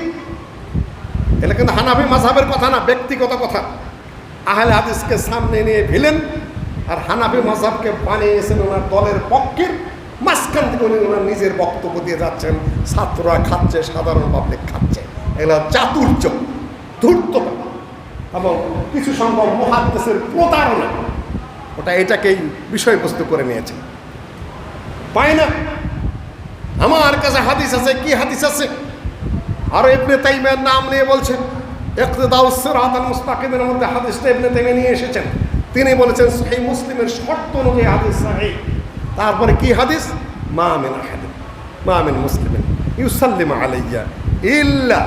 এটা কিন্তু হানাফি মাযহাবের কথা না, ব্যক্তিগত কথা। আহলে হাদিসকে সামনে নিয়ে ভিলেন, আর হানাফি মাযহাবকে বানিয়েছেন ওনার দলের পক্ষে। মাঝখান থেকে উনি ওনার নিজের বক্তব্য দিয়ে যাচ্ছেন, ছাত্ররা খাচ্ছে, সাধারণ পাবলিক খাচ্ছে। এগুলো চাতুর্য, ধূর্ততা এবং কিছু সংখ্যক মুহাদ্দিসের প্রতারণা, ওটা এটাকেই বিষয়বস্তু করে নিয়েছে। পায় না, আমার কাছে হাদিস আছে, কি হাদিস আছে? আর ইবনে তাইমিয়ার নাম নিয়ে বলছেন, ইকতিদাউস সিরাতাল মুস্তাকিমের মধ্যে হাদিসটা ইবনে তাইমিয়া নিয়ে এসেছেন। তিনি বলেছেন সহিহ মুসলিমের শর্ত অনুযায়ী হাদিস সহিহ। তারপরে কি হাদিস? মা মিন আহাদিন, মা মিন মুসলিমিন ইউসাল্লিমু আলাইয়া ইল্লা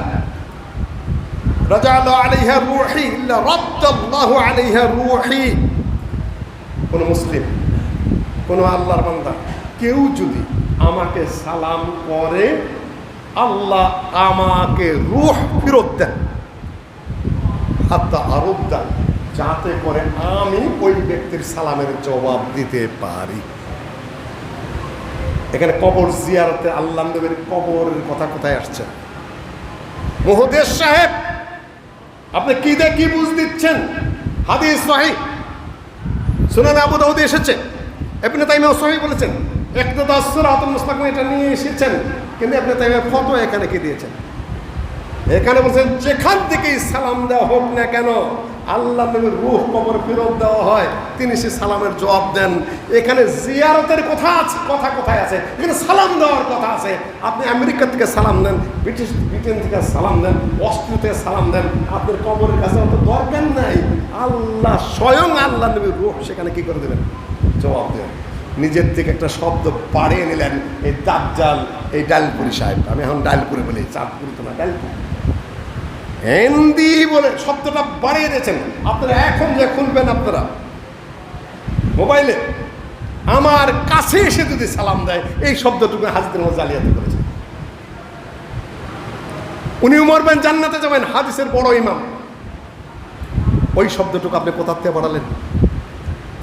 রাজাআল্লাহু আলাইহা রূহি ইল্লা রাদ্দাল্লাহু আলাইহা রূহি। কোন মুসলিম, কোন আল্লাহর বান্দা কেউ যদি আমাকে সালাম করে, আল্লাহ আমাকে রূহ ফেরত দেন, হাত্তা আরুদ্দা, যাতে করে আমি ওই ব্যক্তির সালামের জবাব দিতে পারি। এখানে কবর জিয়ারতে আল্লাহ নবীর কবরের কথা কোথায় আসছে? মুহাদ্দিস সাহেব, আপনি কি দিয়ে কি বুঝ দিচ্ছেন? হাদিস সহিহ, সুনান আবু দাউদে এসেছে, ইবনে তাইমিয়া সহিহ বলেছেন, ইকতিদাউস সিরাতাল মুস্তাকিম এটা নিয়ে এসেছেন, কিন্তু ইবনে তাইমিয়া ফতোয়া এখানে কি দিয়েছেন? এখানে বলছেন যেখান থেকেই সালাম দেওয়া হোক না কেন, আল্লাহ নবীর রূহ কবর ফেরত দেওয়া হয়, তিনি সে সালামের জবাব দেন। এখানে জিয়ারতের কথা আছে, কথা কোথায় আছে? এখানে সালাম দেওয়ার কথা আছে। আপনি আমেরিকা থেকে সালাম দেন, ব্রিটেন থেকে সালাম দেন, অস্ট্রেলিয়া থেকে সালাম দেন, আপনার কবরের কাছে অত দরকার নাই। আল্লাহ স্বয়ং আল্লাহ নবীর রূহ সেখানে কি করে দেবেন? জবাব দেবেন। নিজের থেকে একটা শব্দ বাড়িয়ে নিলেন, এই দাজ্জাল, এই ডালপুরি সাহেব। আমি এখন ডালপুরি বলি, চাঁদপুরি তো না, ডালপুরি হিন্দি বলে শব্দটা বাড়িয়ে দিয়েছেন। আপনারা এখন যে খুলবেন আপনারা মোবাইলে, আমার কাছে এসে যদি সালাম দেয়, এই শব্দটুকু হাদিসের মধ্যে জালিয়াতি করেছে। উনিও মরবেন, জান্নাতে যাবেন, হাদিসের বড় ইমাম। ওই শব্দটুকু আপনি কোথা থেকে বাড়ালেন?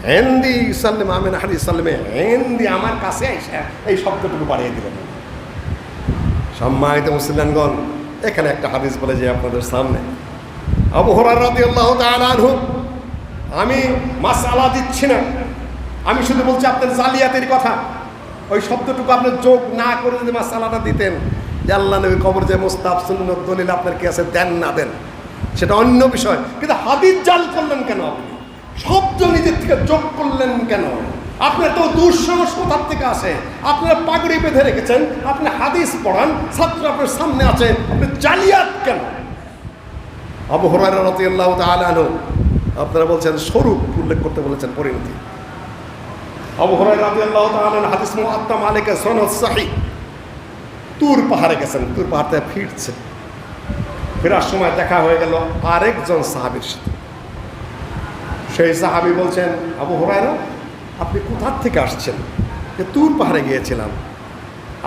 হেন্দি সাল্লেম আমিন হাদি সাল্লেমে হেন্দি আমার কাছে এসে এই শব্দটুকু বাড়িয়ে দিলেন। সম্মানিত মুসলিমগণ, এখানে একটা হাদিস বলে যে আপনাদের সামনে, আবু হুরায়রা রাদিয়াল্লাহু তাআলা আনহু, আমি মাসআলা দিচ্ছি না, আমি শুধু বলছি আপনার জালিয়াতের কথা। ওই শব্দটুকু আপনি যোগ না করে যদি মাসআলাটা দিতেন যে আল্লাহ নবী কবর যে মুস্তাহাব সুন্নাত দলিল আপনার কি আছে, দেন না দেন সেটা অন্য বিষয়, কিন্তু হাদিস জাল করলেন কেন? আপনি শব্দ নিজের থেকে যোগ করলেন কেন? আপনার তো দুঃসাহস কোথার থেকে আসে? আপনারা পাগড়ি বেঁধে রেখেছেন, আপনি হাদিস পড়ান, ছাত্র আপনার সামনে আছে, আপনি জালিয়াত কেন? আবু হুরায়রা রাদিয়াল্লাহু তাআলা আনহু আপনারা বলছেন স্বরূপ উল্লেখ করতে বলেছেন, পরিণতি। আবু হুরায়রা রাদিয়াল্লাহু তাআলা আনহু হাদিস মুআত্তা মালিকের সনদ সহিহ, তুর পাহাড়ে গেছেন, তুর পাহাড় থেকে ফিরছেন, ফেরার সময় দেখা হয়ে গেল আরেকজন সাহাবীর সাথে। সেই সাহাবী বলছেন, আবু হুরায়রা আপনি কোথার থেকে আসছেন? যে তুর পাহাড়ে গিয়েছিলাম।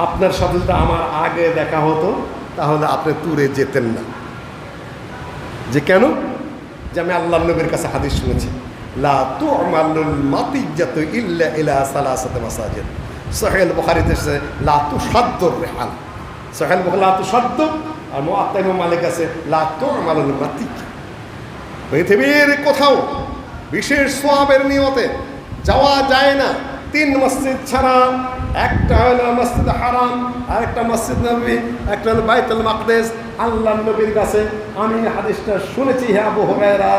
আপনার সাথে যদি আমার আগে দেখা হতো তাহলে আপনি তুরে যেতেন না। যে কেন? যে আমি আল্লাহর নবীর কাছে হাদিস শুনেছি, লা তু'মালুল মাতিয়াতু ইল্লা ইলা সালাসাতি মাসাজিদ। সহিহ বুখারীতে এসেছে লা তুসাদ্দুর রিহাল। সহিহ বুখারী লা তুসাদ্দু, আর মুআত্তা ইমাম মালিক আছে লা তু'মালুল মাতিয়া। পৃথিবীর কোথাও বিশেষ সওয়াবের নিয়তে যাওয়া যায় না তিন মসজিদ ছাড়া। একটা হলো মসজিদ হারাম, আরেকটা মসজিদ নববী, একটা হলো বাইতুল মাকদিস। আল্লাহর নবীর কাছে আমি হাদিসটা শুনেছি। হে আবু হুরায়রা,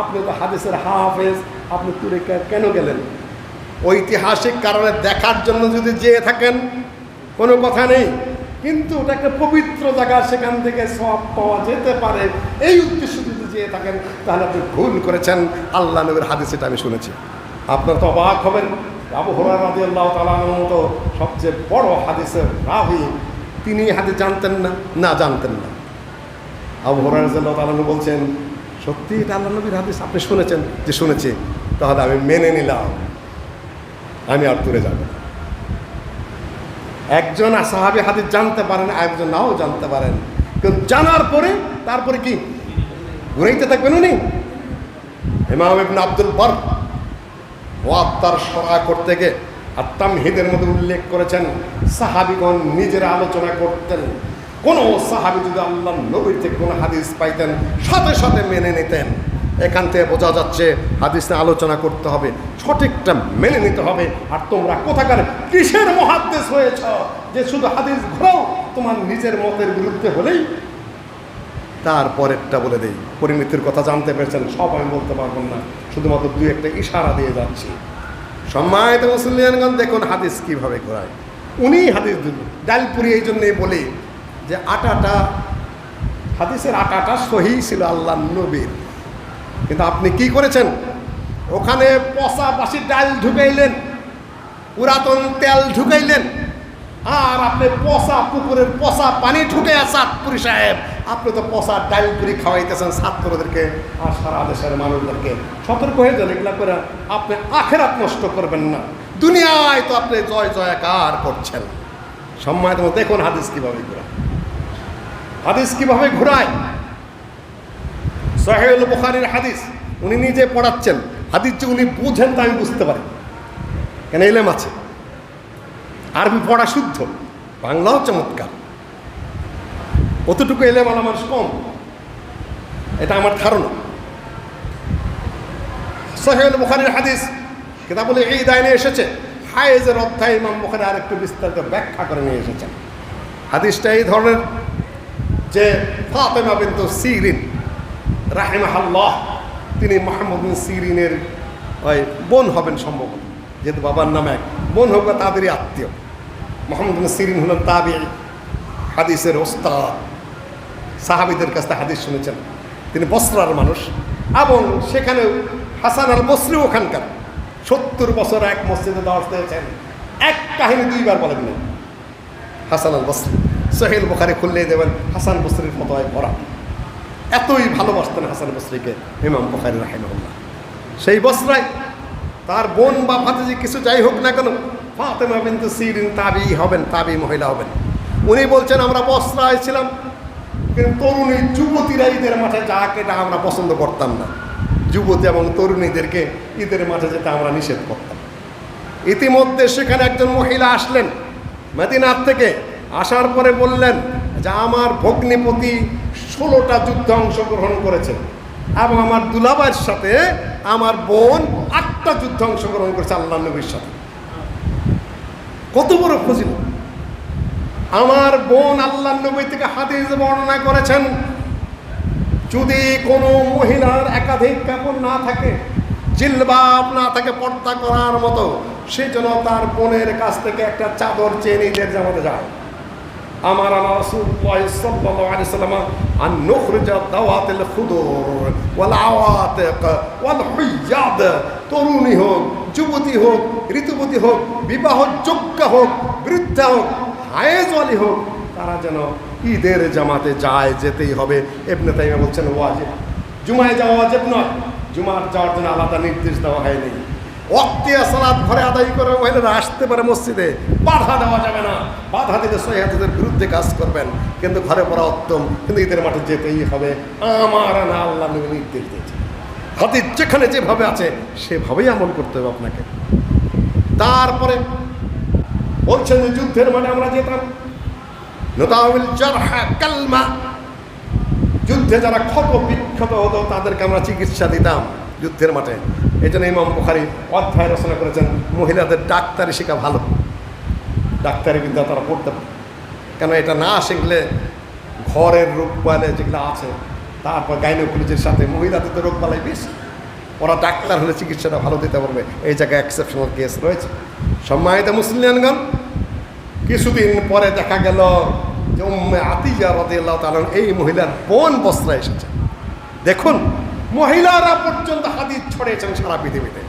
আপনি তো হাদিসের হাফেজ, আপনি তুরে কেন গেলেন? ঐতিহাসিক কারণে দেখার জন্য যদি যেয়ে থাকেন কোনো কথা নেই, কিন্তু ওটা একটা পবিত্র জায়গা, সেখান থেকে সওয়াব পাওয়া যেতে পারে, এই উদ্দেশ্য যদি যেয়ে থাকেন তাহলে আপনি ভুল করেছেন। আল্লাহ নবীর হাদিস এটা আমি শুনেছি। আপনার তো অবাক হবেন, আবু হুরায়রা রাদিয়াল্লাহু তাআলা আনহুর মতো সবচেয়ে বড় হাদিসের রাবী, তিনি হাদিস জানতেন না? না, জানতেন না। আবু হুরায়রা রাদিয়াল্লাহু তাআলা আনহু বলছেন, সত্যি এটা আল্লাহ নবীর হাদিস আপনি শুনেছেন? যে শুনেছি। তাহলে আমি মেনে নিলাম, আমি আর দূরে যাব না। একজন সাহাবী হাদিস জানতে পারেন, একজন নাও জানতে পারেন, কিন্তু জানার পরে তারপরে কি ঘুরাইতে থাকবেন উনি? ইমাম ইবনে আব্দুল বার মুআত্তার শরহ করতে গিয়ে আর তামহিদের মধ্যে উল্লেখ করেছেন, সাহাবীগণ নিজেরা আলোচনা করতেন। কোন সাহাবী যদি আল্লাহর নবীর থেকে কোনো হাদিস পাইতেন সাথে সাথে মেনে নিতেন। এখান থেকে বোঝা যাচ্ছে হাদিস নিয়ে আলোচনা করতে হবে, সঠিকটা মেনে নিতে হবে। আর তোমরা কোথাকার কিসের মুহাদ্দিস হয়েছ যে শুধু হাদিস ঘোরাও তোমার নিজের মতের বিরুদ্ধে হলেই? তারপরেরটা বলে দেই, পরিমিতির কথা জানতে পেরেছেন, সব আমি বলতে পারবেন না, শুধুমাত্র দুই একটা ইশারা দিয়ে যাচ্ছি। সম্মানিত মুসলিমগণ, দেখুন হাদিস কিভাবে ঘোরায়। উনি হাদিস ডালপুরি এই জন্যই বলি যে আটাটা হাদিসের আটাটা সহি ছিল আল্লাহ নবীর, কিন্তু আপনি কি করেছেন? ওখানে পচা বাসি ডাল ঢুকাইলেন, পুরাতন তেল ঢুকাইলেন, আর আপনি পচা পুকুরের পচা পানি ঢুকে চাঁদপুরি সাহেব, আপনি তো পচা ডাল পুরি খাওয়াইতেছেন ছাত্রদেরকে আর সারা দেশের মানুষদেরকে। সতর্ক হয়ে যান, এগুলা করে আপনি আখেরাত নষ্ট করবেন না। দুনিয়ায় তো আপনি জয় জয়কার করছেন। সম্মানিত দেখুন হাদিস কিভাবে ঘোরায়, হাদিস কিভাবে ঘোরায়। সহিহ বুখারীর হাদিস উনি নিজে পড়াচ্ছেন, হাদিস যে উনি বুঝেন তা আমি বুঝতে পারি, কেন এলেম আছে, আরবি পড়া শুদ্ধ, বাংলাও চমৎকার। অতটুকু এলেম আলা মানুষ কম, এটা আমার ধারণা। সহিহ বুখারীর হাদিস কিতাবুল ঈদাইনে এসেছে, হায়েজের অধ্যায় ইমাম বুখারী আরেকটু বিস্তারিত ব্যাখ্যা করে নিয়ে এসেছেন। হাদিসটা এই ধরনের যে ফাতেমা বিনত সিরিন রাহিমাহাল্লাহ, তিনি মুহাম্মদ বিন সিরিনের ওই বোন হবেন সম্ভবত, যেহেতু বাবার নামে এক, বোন হোক বা তাদেরই আত্মীয়। মুহাম্মদ বিন সিরিন হলেন তাবিঈ, হাদিসের ওস্তাদ, সাহাবীদের কাছ থেকে হাদিস শুনেছেন। তিনি বসরার মানুষ, এবং সেখানে হাসান আল বসরি ওখানকার 70 বছর এক মসজিদে দাওয়াত দিয়েছেন, এক কাহিনী দুইবার বলেন না। হাসান আল বসরি সহিহ বুখারী খুললে দেবেন হাসান বসরির ফতোয়ায় ভরা, এতই ভালোবাসতেন হাসান বসরিকে ইমাম বুখারী রাহিমাহুল্লাহ। সেই বসরায় তার বোন বা ভাতিজি কিছু যাই হোক না কেন, ফাতেমা বিনত সিরিন তাবিঈ হবেন, তাবিঈ মহিলা হবেন। উনি বলছেন আমরা বসরায় ছিলাম, কিন্তু তরুণী যুবতীরা ঈদের মাঠে যাকে আমরা পছন্দ করতাম না। যুবতী এবং তরুণীদেরকে ঈদের মাঠে যেতে আমরা নিষেধ করতাম। ইতিমধ্যে সেখানে একজন মহিলা আসলেন মদিনার থেকে, আসার পরে বললেন যে আমার ভগ্নিপতি 16টা যুদ্ধে অংশগ্রহণ করেছেন এবং আমার দুলাভাইয়ের সাথে আমার বোন 8টা যুদ্ধে অংশগ্রহণ করেছে আল্লাহ নবীর সাথে। কত বড় ফজিলত! আমার বোন আল্লাহ নবী থেকে হাদিস বর্ণনা করেছেন, যদি কোনো মহিলার একাধিক কাপড় না থাকে, জিলবাব না থাকে পর্দা করার মতো, সে যেন তার বোনের কাছ থেকে একটা চাদর চেয়ে ঈদের জামাতে যায়। আমার রাসূলুল্লাহ সাল্লাল্লাহু আলাইহি ওয়াসাল্লাম আন নুখরিজা দাওয়াতিল খুদুর ওয়াল আওয়াতিক ওয়াল হুইয়াদ, তরুণী হোক, যুবতী হোক, ঋতুবতী হোক, বিবাহযোগ্য হোক, বৃদ্ধা হোক, হায়েজওয়ালি হোক, তারা যেন ঈদের জামাতে যায়, যেতেই হবে। ইবনে তাইমিয়া বলছেন ওয়াজিব, জুমায় যাওয়া ওয়াজিব নয়, জুমার যাওয়ার জন্য আলাদা নির্দেশ দেওয়া হয়নি। ওয়াক্তিয়া সালাত ঘরে আদায় করে মহিলারা আসতে পারে মসজিদে, বাধা দেওয়া যাবে না। বাধা দিলে সহিহ হাদিসের বিরুদ্ধে কাজ করবেন, কিন্তু ঘরে পড়া উত্তম, কিন্তু ঈদের মাঠে যেতেই হবে। আমার না আল্লাহ নবী নির্দেশ দিয়েছে, হাদিস যেখানে যেভাবে আছে সেভাবেই আমল করতে হবে আপনাকে। তারপরে বলছেন যে যুদ্ধের মাঠে আমরা যেতাম, নুদাউল জারহা কালমা, যুদ্ধে যারা ক্ষত বিক্ষত হতো তাদেরকে আমরা চিকিৎসা দিতাম যুদ্ধের মাঠে। এই জন্য ইমাম বুখারী অধ্যায় রচনা করেছেন, মহিলাদের ডাক্তারি শেখা ভালো, ডাক্তারি বিদ্যা তারা পড়তে পারে। কেন এটা না শিখলে ঘরের রোগবালাই যেগুলো আছে, তারপর গাইনোকোলজির সাথে মহিলাদের তো রোগবালাই বেশি, ওরা ডাক্তার হলে চিকিৎসাটা ভালো দিতে পারবে। এই জায়গায় এক্সেপশনাল কেস রয়েছে। সম্মানিত মুসলিমগণ, কিছুদিন পরে দেখা গেল যে উম্মে আতিয়া রাদিয়াল্লাহু তাআলা এই মহিলার বোন বসরা এসেছে। দেখুন, মহিলারা পর্যন্ত হাদিস ছড়িয়েছেন সারা পৃথিবীতে,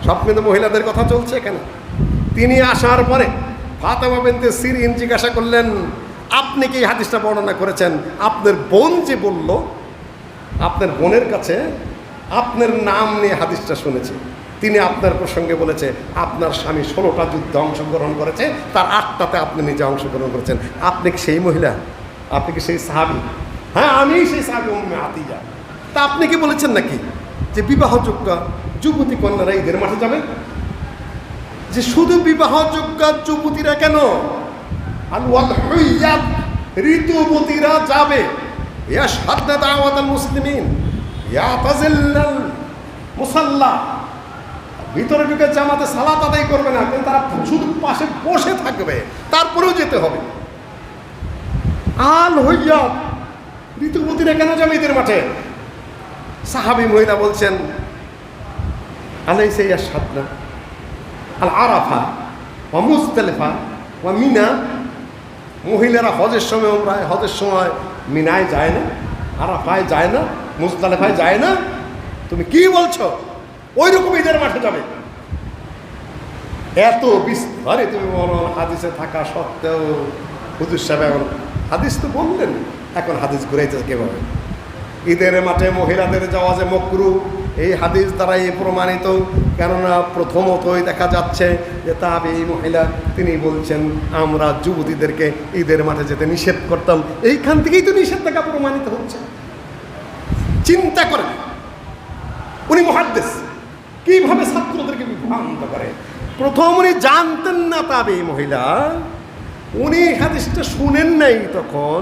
সব কিন্তু মহিলাদের কথা চলছে এখানে। তিনি আসার পরে ফাতেমা বিনতে সিরিন জিজ্ঞাসা করলেন, আপনি কি হাদিসটা বর্ণনা করেছেন? আপনার বোন যে বলল, আপনার বোনের কাছে আপনার নাম নিয়ে হাদিসটা শুনেছি, তিনি আপনার প্রসঙ্গে বলেছে আপনার স্বামী 16টা যুদ্ধে অংশগ্রহণ করেছে, তার 8টাতে আপনি নিজে অংশগ্রহণ করেছেন। আপনি কি সেই মহিলা? আপনি কি সেই সাহাবী? হ্যাঁ, আমি সেই সাহাবী উম্মে আতিয়া। তা আপনি কি বলেছেন নাকি যে বিবাহযোগ্য যুবতী কন্যারা ঈদের মাঠে যাবে? যে শুধু বিবাহযোগ্য যুবতীরা কেন, আল ওয়াল হুইয়াদ, ঋতুবতীরা যাবে। ইয়াশহাদনা দাওয়াতাল মুসলিমিন ইয়াতাজিল্লাল মুসাল্লা, ভিতরে ঢুকে জামাতে সালাত আদায় করবে না, কিন্তু তারা শুধু পাশে বসে থাকবে, তারপরেও যেতে হবে। আল হুইয়াদ, ঋতুবতীরা কেন যাবে ঈদের মাঠে? সাহাবী মহিলা বলছেন, আলাইসা ইয়াশহাদনা আল আরাফা ওয়া মুজদালিফা ওয়া মিনা, মহিলারা হজের সময়, ওমরায় হজের সময় মিনায় যায় না, আরাফায় যায় না, মুজদালিফায় যায় না। তুমি কি বলছো? ওই রকম ঈদের মাঠে যাবে। এত বিস্তারে তুমি বলো, হাদিসে থাকা সত্ত্বেও হুজুর সাহেব এখন হাদিস তো বললেন, এখন হাদিস ঘুরাইতে কীভাবে? ঈদের মাঠে মহিলাদের যাওয়া যে মাকরুহ, এই হাদিস দ্বারাই প্রমাণিত। কেননা প্রথমতই দেখা যাচ্ছে যে তাবেঈ মহিলা তিনি বলছেন আমরা যুবতীদেরকে ঈদের মাঠে যেতে নিষেধ করতাম, এইখান থেকেই তো নিষেধাজ্ঞা প্রমাণিত হচ্ছে। চিন্তা করেন, উনি মুহাদ্দিস, কিভাবে ছাত্রদেরকে বিভ্রান্ত করে। প্রথম উনি জানতেন না তাবেঈ মহিলা, উনি হাদিসটা শুনেন নাই, তখন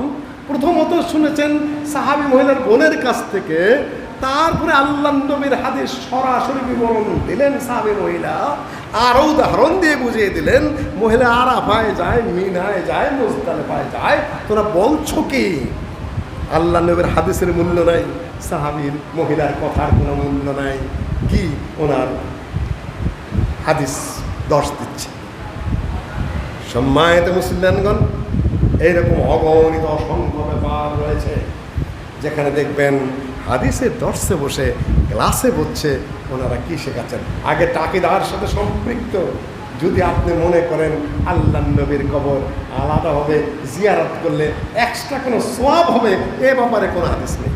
প্রথমত শুনেছেন সাহাবী মহিলার বোনের কাছ থেকে, তারপরে আল্লাহ নবীর হাদিস সরাসরি বিবরণ দিলেন সাহাবী মহিলা, আরও উদাহরণ দিয়ে বুঝিয়ে দিলেন মহিলা আরাফায় যায়, মিনায় যায়, মুজদালিফায় যায়, তোরা বলছো কি? আল্লাহ নবীর হাদিসের মূল্য নাই, সাহাবীর মহিলার কথার কোনো মূল্য নাই, কি ওনার হাদিস দর্শ দিচ্ছে। সম্মানিত মুসলিমগণ, এইরকম অগণিত অসংখ্য ব্যাপার রয়েছে যেখানে দেখবেন হাদিসের দর্শে বসে ক্লাসে বসছে ওনারা কি শেখাচ্ছেন। আগে তাকিদার সাথে সম্পৃক্ত, যদি আপনি মনে করেন আল্লাহ নবীর কবর আলাদাভাবে জিয়ারত করলে এক্সট্রা কোনো সওয়াব হবে, এ ব্যাপারে কোনো হাদিস নেই।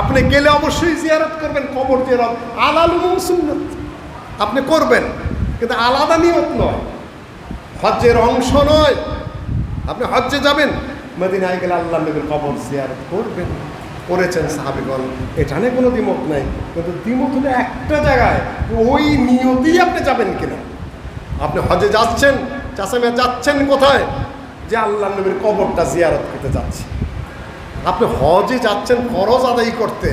আপনি গেলে অবশ্যই জিয়ারত করবেন, কবর জিয়ারত আলাল উমুম সুন্নাত আপনি করবেন, কিন্তু আলাদা নিয়ত নয়, হজ্জের অংশ নয়। আপনি হজ্জে যাবেন, মদিনায় গেলে আল্লাহ নবীর কবর জিয়ারত করবেন, করেছেন সাহাবীগণ, এটা নিয়ে কোনো দ্বিমত নাই। কিন্তু দ্বিমত হলে একটা জায়গায়, ওই নিয়তেই আপনি যাবেন কিনা। আপনি হজে যাচ্ছেন, চাষামে যাচ্ছেন কোথায়? যে আল্লাহ নবীর কবরটা জিয়ারত করতে যাচ্ছে। আপনি হজে যাচ্ছেন ফরজ আদায় করতে,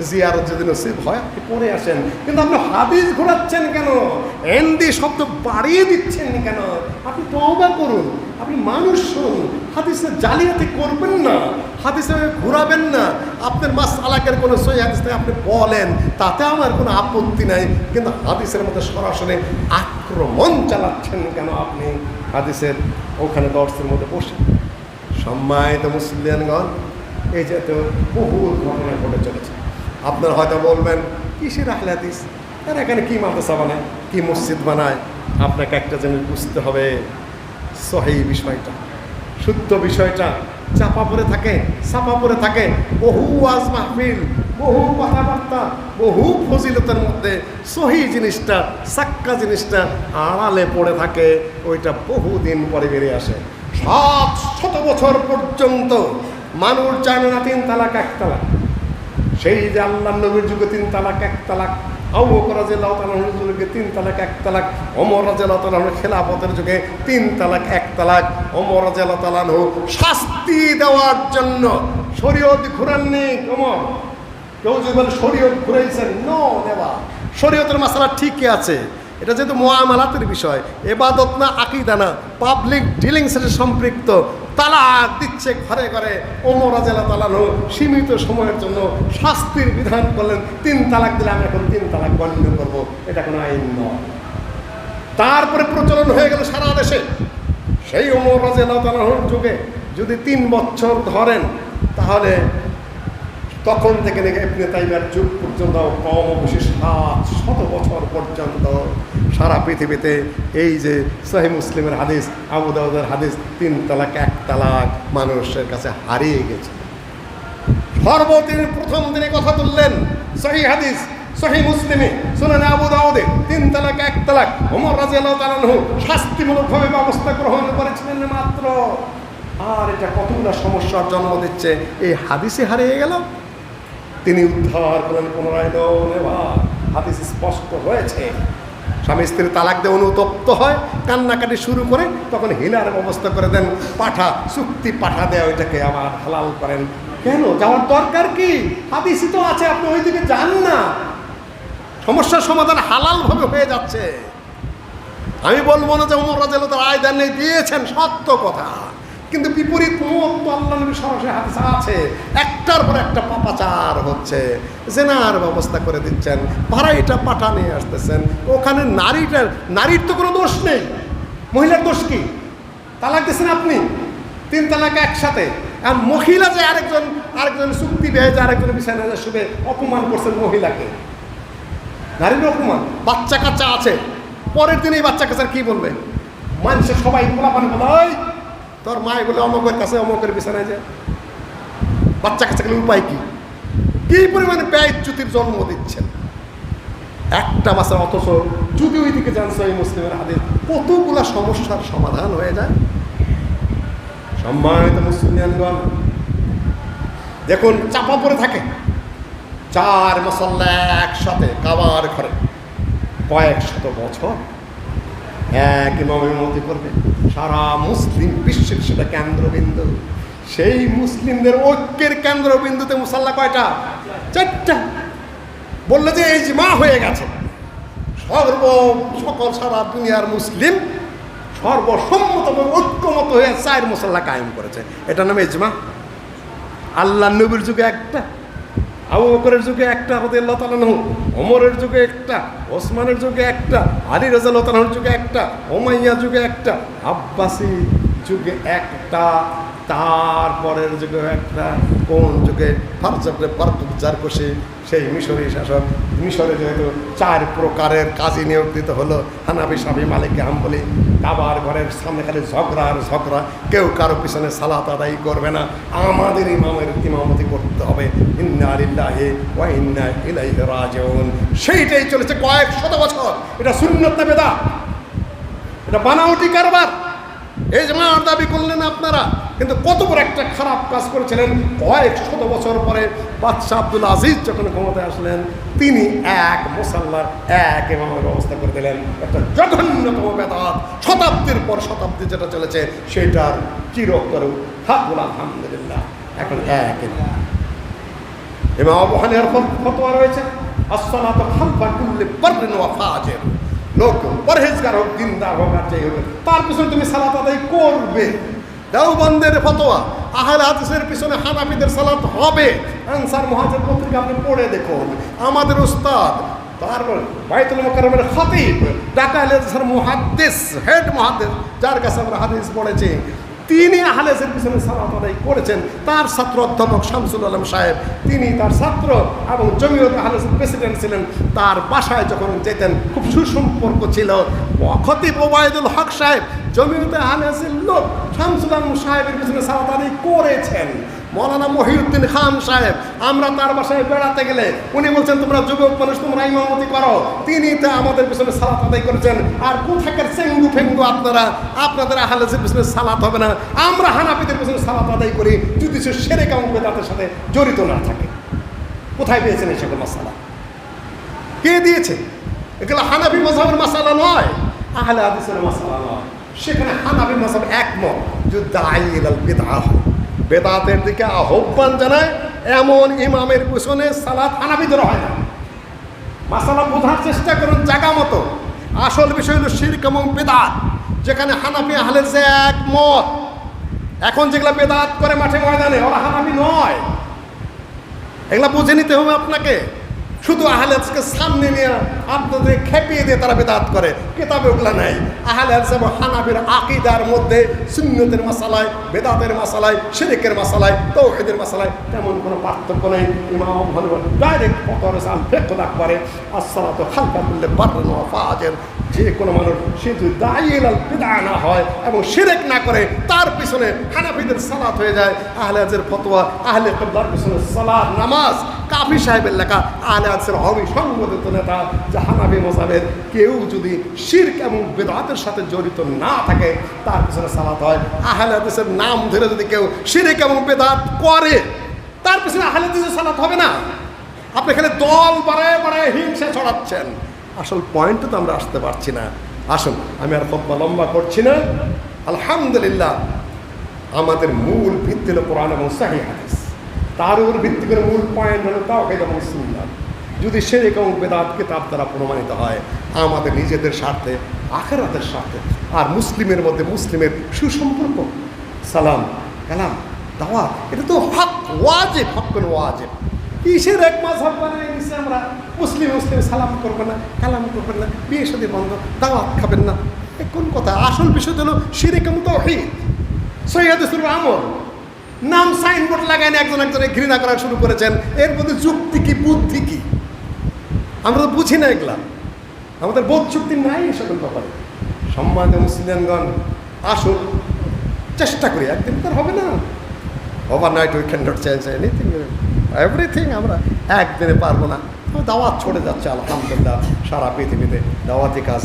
জিয়ারত যদি নসিব হয় আপনি করে আসেন। কিন্তু আপনি হাদিস ঘোরাচ্ছেন কেন? এন্দি শব্দ বাড়িয়ে দিচ্ছেন কেন? আপনি তওবা করুন, আপনি মানুষ শুনুন, হাদিসে জালিয়াতি করবেন না, হাদিসে ঘোরাবেন না। আপনার মাসআলাকের কোনো সহি হাদিস থেকে আপনি বলেন, তাতে আমার কোনো আপত্তি নাই। কিন্তু হাদিসের মধ্যে সরাসরি আক্রমণ চালাচ্ছেন কেন আপনি? হাদিসের ওখানে দর্শের মধ্যে বসে। সম্মানিত মুসলিয়ানগণ, এই যে তো বহু ঘটনা ঘটে চলেছে। আপনারা হয়তো বলবেন, কিসের আহলে হাদিস, আর এখানে কি মাদ্রাসা বানায়, কি মসজিদ বানায়? আপনাকে একটা জিনিস বুঝতে হবে, সহিহ বিষয়টা, শুদ্ধ বিষয়টা চাপা পড়ে থাকে, ছাপা পড়ে থাকে। বহু ওয়াজ মাহফিল, বহু কথাবার্তা, বহু ফজিলতের মধ্যে সহিহ জিনিসটা, সাক্কা জিনিসটা আড়ালে পড়ে থাকে। ওইটা বহুদিন পরে বেরিয়ে আসে। 700 বছর পর্যন্ত মানুষ জানে না 3 তালাক 1 তালাক। সেই যে আল্লাহ নবীর যুগে 3 তালাক 1 তালাক, আবু বকর রাদিয়াল্লাহু তাআলার যুগে 3 তালাক 1 তালাক, ওমর রাদিয়াল্লাহু তাআলার খেলাফতের যুগে 3 তালাক 1 তালাক। ওমর রাদিয়াল্লাহু তাআলা শাস্তি দেওয়ার জন্য শরীয়ত ঘুরাননি ওমর। কেউ যদি বলে শরীয়ত ঘুরাইছেন, নো নেবা, শরীয়তের মাসালা ঠিকই আছে। এটা যেহেতু মুআমালাতের বিষয়, ইবাদত না, আকীদা না, পাবলিক ডিলিংসের সম্পৃক্ত। তালাক দিচ্ছে ঘরে ঘরে। ওমর রাদিয়াল্লাহু তাআলা সীমিত সময়ের জন্য শাস্তির বিধান করলেন, 3 তালাক দিলে আমি এখন 3 তালাক গণ্য করবো, এটা কোনো আইন নয়। তারপরে প্রচলন হয়ে গেল সারা দেশে। সেই ওমর রাদিয়াল্লাহু তাআলার যুগে যদি 3 বছর ধরেন, তাহলে তখন থেকে ইবনে তাইমিয়ার যুগ পর্যন্ত কম বেশি 700 বছর পর্যন্ত সারা পৃথিবীতে এই যে সহিহ মুসলিমের হাদিস, আবু দাউদের হাদিস, 3 তালাক 1 তালাক মানুষের কাছে হারিয়ে গেছে। সর্বদিন প্রথম দিনে কথা তুললেন সহিহ হাদিস, সহিহ মুসলিমে, সুনানে আবু দাউদে 3 তালাক 1 তালাক। ওমর রাদিয়াল্লাহু তাআলা শাস্তিমূলকভাবে ব্যবস্থা গ্রহণ করেছিলেন মাত্র। আর এটা কতগুলো সমস্যার জন্ম দিচ্ছে, এই হাদিসে হারিয়ে গেল। তিনি উদ্ধার করলেন পুনরায়। হাদিস স্পষ্ট হয়েছে, স্বামী স্ত্রী তালাক দিয়ে অনুতপ্ত হয়, কান্নাকাটি শুরু করে, তখন হিলার ব্যবস্থা করে দেন, পাঠা, চুক্তি পাঠা দেয়, ওইটাকে আবার হালাল করেন। কেন যাওয়ার দরকার কি? হাদিসই তো আছে, আপনি ওইদিকে যান না। সমস্যার সমাধান হালালভাবে হয়ে যাচ্ছে। আমি বলবো না যে ওমর রাদিয়াল্লাহু তাআলা আয় দেন নেই, দিয়েছেন, সত্য কথা। কিন্তু বিপরীত মত তো আল্লাহ নবী সরাসরি হাদিস আছে। একটার পর একটা পাপাচার হচ্ছে, জেনার ব্যবস্থা করে দিচ্ছেন, ভাড়াইটা পাঠা নিয়ে আসতেছেন। ওখানে নারীর তো কোনো দোষ নেই, মহিলার দোষ কি? তালাক দিচ্ছেন আপনি 3 তালাক একসাথে। আর মহিলা যে আরেকজন চুক্তি বেয়ে যে আরেকজন বিছানায় শুবে অপমান করছেন মহিলাকে, নারীর অপমান। বাচ্চা কাচ্চা আছে, পরের দিন এই বাচ্চা কাচ্চার কি বলবে? মানুষের সবাই পোলাপান বলে, তোর মায় বলে অমকের কাছে অমকের বিছানায় যায়। বাচ্চা কাচ্চা গেলে উপায় কি? কি পরিমাণে ব্যয়চ্যুতির জন্ম দিচ্ছেন একটা বাচ্চা। অথচ যদি ওই দিকে যান সহিহ মুসলিমের হাদিস, কতগুলা সমস্যার সমাধান হয়ে যায়। সম্মানিত মুসলিয়ানগণ, দেখুন চাপা পড়ে থাকে 4 মুসল্লা একসাথে কাবার ঘরে কয়েক শত বছর এক ইমাম ইমামতি করবে। সারা মুসলিম বিশ্বের সেটা কেন্দ্রবিন্দু। সেই মুসলিমদের ঐক্যের কেন্দ্রবিন্দুতে মুসাল্লা কয়টা? 4টা। বললে যে ইজমা হয়ে গেছে, সকল সারা দুনিয়ার মুসলিম সর্বসম্মত ঐক্যমত হয়ে 4 মুসাল্লা কায়েম করেছে। এটা নামে ইজমা। আল্লাহ নবীর যুগে একটা, আবু বকরের যুগে একটা রাদিয়াল্লাহু তাআলা আনহু, ওমরের যুগে একটা, ওসমানের যুগে একটা, আলী রাদিয়াল্লাহু তাআলার যুগে একটা, উমাইয়া যুগে একটা, আব্বাসি যুগে একটা, তারপরের যুগে একটা। কোন যুগে? ফারজারকশি, সেই মিশরী শাসক। মিশরে যেহেতু 4 প্রকারের কাজী নিয়োগ দিতে হলো, হানাফি, শাফি, মালিকি, হাম্বলি। কাবার ঘরের সামনে খালি ঝগড়া আর ঝগড়া, কেউ কারো পিছনে সালাত আদায় করবে না, আমাদের ইমামের ইমামতি করতে হবে। ইন্না লিল্লাহি ওয়া ইন্না ইলাইহি রাজিউন। সেইটাই চলেছে কয়েক শত বছর। এটা সুন্নাত না বেদাত? এটা বানাওটি কারবার। ইজমার দাবি করলেন আপনারা, কিন্তু কত বড় একটা খারাপ কাজ করেছিলেন। কয়েক শত বছর পরে বাদশাহ আব্দুল আজিজ যখন ক্ষমতায় আসলেন, তিনি এক মুসাল্লার এক ইমামের ব্যবস্থা করে দিলেন। একটা জঘন্যতম বেদাত, শতাব্দীর পর শতাব্দী যেটা চলেছে সেটার চিরতরে থাকুন আলহামদুলিল্লাহ। এখন এক ইমাম আবু হানিফার ফতোয়া রয়েছে, আসসালাতু খালফা কুল্লি বাররিন ওয়া ফাজির। লোক পরহেজগার হোক, দিনদার হোক, আর যাই হোক, তার পিছনে তুমি সালাত আদায় করবে। দেওবন্দের ফতোয়া, আহলে হাদিসের পিছনে হানাফিদের সালাত হবে। আনসার মুহাজির পত্রিকা আপনি পড়ে দেখুন। আমাদের উস্তাদ, তারপর বাইতুল মুকাররমের খতিব, ঢাকা আহলে হাদিসের মুহাদ্দিস, হেড মুহাদ্দিস, যার কাছে আমরা হাদিস পড়েছি, তিনি আহলে হাদিসের পিছনে সালাত আদায় করেছেন। তার ছাত্র অধ্যাপক শামসুল আলম সাহেব, তিনি তার ছাত্র এবং জমিয়ত আহলে হাদিসের প্রেসিডেন্ট ছিলেন। তার বাসায় যখন যেতেন খুব সুসম্পর্ক ছিল। খতিব ওবায়দুল হক সাহেব, জমিয়তে আহলে হাদিসের লোক, শামসুল আলম সাহেবের পিছনে সালাত আদায় করেছেন। মৌলানা মহিউদ্দিন খান সাহেব, আমরা তার বাসায় বেড়াতে গেলে উনি বলছেন তোমরা যুবক মানুষ, তোমরা ইমামতি করো। তিনি তো আমাদের পিছনে সালাত আদায় করেছেন। আর কোথাকার চেঙ্গু ফেঙ্গু আপনারা, আপনাদের আহলে হাদিসের পিছনে সালাত হবে না। আমরা হানাফিদের পিছনে সালাত আদায় করি, যদি সে শিরক এবং বিদআতের সাথে জড়িত না থাকে। কোথায় পেয়েছেন এই সকল মাসালা? কে দিয়েছে? এগুলো হানাফি মাযহাবের মাসালা নয়, আহলে হাদিসের মাসালা নয়। সেখানে হানাফি মাযহাব একমত, যুদ্দাঈ ইলাল বিদআহ, বেদাতের দিকে আহ্বান জানায় এমন ইমামের পিছনে সালাত হানাফিদের হয় না। মাসালা বোঝার চেষ্টা করুন জায়গা মতো। আসল বিষয় হলো শিরক এবং বেদাত, যেখানে হানাফি আহলে হাদিস একমত। এখন যেগুলা বেদাত করে মাঠে ময়দানে, ওরা হানাফি নয়। এগুলা বুঝে নিতে হবে আপনাকে। শুধু আহলে হাদিসকে সামনে নিয়ে আপনাদের খেপিয়ে দিয়ে তারা বেদাত করে, কিতাবে ওগুলা নাই। আহলে হাদিস এবং হানাফির আকীদার মধ্যে সুন্নতের মাসালায়, বেদাতের মাসালায়, শিরকের মাসালায়, তাওহীদের মাসালায় তেমন কোনো পার্থক্য নেই। ইমাম আবু হানিফা ডাইরেক্ট ফতোয়া রয়েছে ফিকহুল আকবরে, আসসালাতু খালফা কুল্লি বাররিন ওয়া ফাজির। যে কোনো মানুষ সে যদি দাঈ ইলাল বিদআ না হয় এবং শিরক না করে, তার পিছনে হানাফিদের সালাত হয়ে যায়। আহলে হাদিসের ফতোয়া, আহলে কিবলার পিছনে সালাত, নামাজ। কাফি সাহেবের লেখা, আহলে হাদিসের অবিসংবাদিত নেতা, যে হানাফি মাযহাবের কেউ যদি শিরক এবং বিদআতের সাথে জড়িত না থাকে, তার পিছনে সালাত হয়। আহলে হাদিসের নাম ধরে যদি কেউ শিরক এবং বিদআত করে, তার পিছনে আহলে হাদিসের সালাত হবে না। আপনি এখানে দল বাড়ায় বাড়ায় হিংসা ছড়াচ্ছেন। আসল পয়েন্টে তো আমরা আসতে পারছি না। আসুন, আমি আর খুতবা লম্বা করছি না। আলহামদুলিল্লাহ, আমাদের মূল ভিত্তি হলো কোরআন এবং সহিহ হাদিস। তার উপর ভিত্তি করে মূল পয়েন্ট হলো তাওহীদ এবং সুন্নাহ। যদি শিরক এবং বিদআত কিতাব দ্বারা প্রমাণিত হয়, আমাদের নিজেদের স্বার্থে, আখিরাতের স্বার্থে, আর মুসলিমের মধ্যে মুসলিমের সুসম্পর্ক, সালাম কালাম দাওয়াত, এটা তো হক, ওয়াজিব, হক্কুন ওয়াজিব। কিসের এক মাযহাব বানিয়ে নিচ্ছে আমরা? মুসলিম মুসলিম সালাম করবে না, কালাম করবেন না, বিয়ে শাদী বন্ধ, দাওয়াত খাবেন না। এ কোন কথা? আসল বিষয় হলো শিরক এবং তাওহীদ, সহিহ হাদিসের আমল। নাম সাইনবোর্ড লাগায় একজন একজনে ঘৃণা করা শুরু করেছেন। এর মধ্যে যুক্তি কি, বুদ্ধি কি? আমরা তো বুঝি না এগুলা। আমাদের বোধ শক্তি নাই এ সকল ব্যাপারে। সম্মানিত মুসলিমগণ, আসুন চেষ্টা করি। একদিন তার হবে না, overnight we can not change anything, everything আমরা একদিনে পারবো না। দাওয়াত ছড়ে যাচ্ছে আলহামদুলিল্লাহ, সারা পৃথিবীতে দাওয়াতি কাজ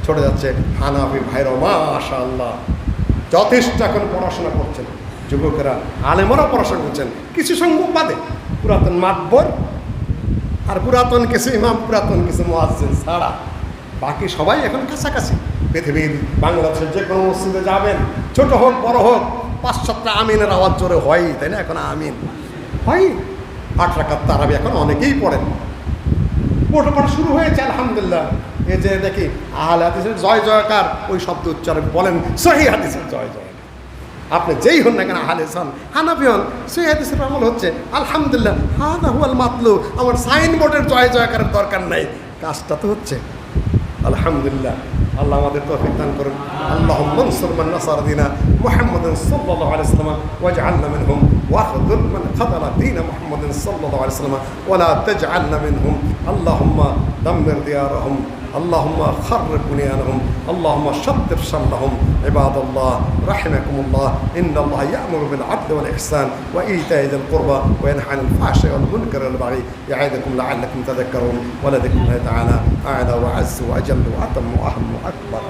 ছড়ে যাচ্ছে। হানাফি ভাইরাও মাশাআল্লাহ যথেষ্ট এখন পড়াশোনা করছেন, যুবকেরা আলেমরাও পড়াশোনা করছেন। কিছু সংখ্যক বাদে পুরাতন মাতবর আর পুরাতন কিছু ইমাম, পুরাতন কিছু মুয়াজ্জিন ছাড়া বাকি সবাই এখন কাছাকাছি। পৃথিবীর বাংলাদেশের যে কোনো মসজিদে যাবেন, ছোট হোক বড় হোক, 5-7টা আমিনের আওয়াজ জোরে হয়, তাই না? এখন আমিন হয়। 8 রাকাত তারাবি এখন অনেকেই পড়েন, পড়া শুরু হয়েছে আলহামদুলিল্লাহ। এই যে দেখি আহলে হাদিসের জয় জয়কার, ওই শব্দ উচ্চারণ বলেন সহিহ হাদিসের জয় জয়কার। আপনি যেই হন না কেন, আহলে হাদিস হন, হানাফি হন, সহিহ হাদিসের আমল হচ্ছে আলহামদুলিল্লাহ। হাযা হুয়াল মাতলুব। আমার সাইনবোর্ডের জয় জয়কারের দরকার নাই, কাজটা তো হচ্ছে আলহামদুলিল্লাহ। আল্লাহ আমাদের তৌফিক দান করুন। আল্লাহুম্মা আনসুর মান নাসারা দীনা মুহাম্মাদিন সাল্লাল্লাহু আলাইহি ওয়াসাল্লাম ওয়াজআলনা মিনহুম ওয়াখযুল মান খাযালা দীনা মুহাম্মাদিন সাল্লাল্লাহু আলাইহি ওয়াসাল্লাম ওয়া লা তাজআলনা মিনহুম। আল্লাহুম্মা দাম্মির দিয়ারহুম, আল্লাহুম্মা খাররিব বুনিয়ানহুম, আল্লাহুম্মা শাত্তির শামলাহুম। ইবাদাল্লাহ রাহিমাকুমুল্লাহ, ইন্নাল্লাহা ইয়া'মুরু বিল আদলি ওয়াল ইহসান ওয়া ইতা'i যিল কুরবা ওয়া ইয়ানহা আনিল ফাহশা'i ওয়াল মুনকারি ওয়াল বাগই ইয়া'iদুকুম লা'আল্লাকুম তাযাক্কারুন। ওয়া লাযিকরুল্লাহি তাআলা আ'লা ওয়া আ'azzu ওয়া আjallu ওয়া আতাম্মু ওয়া আহম্মু আকবার।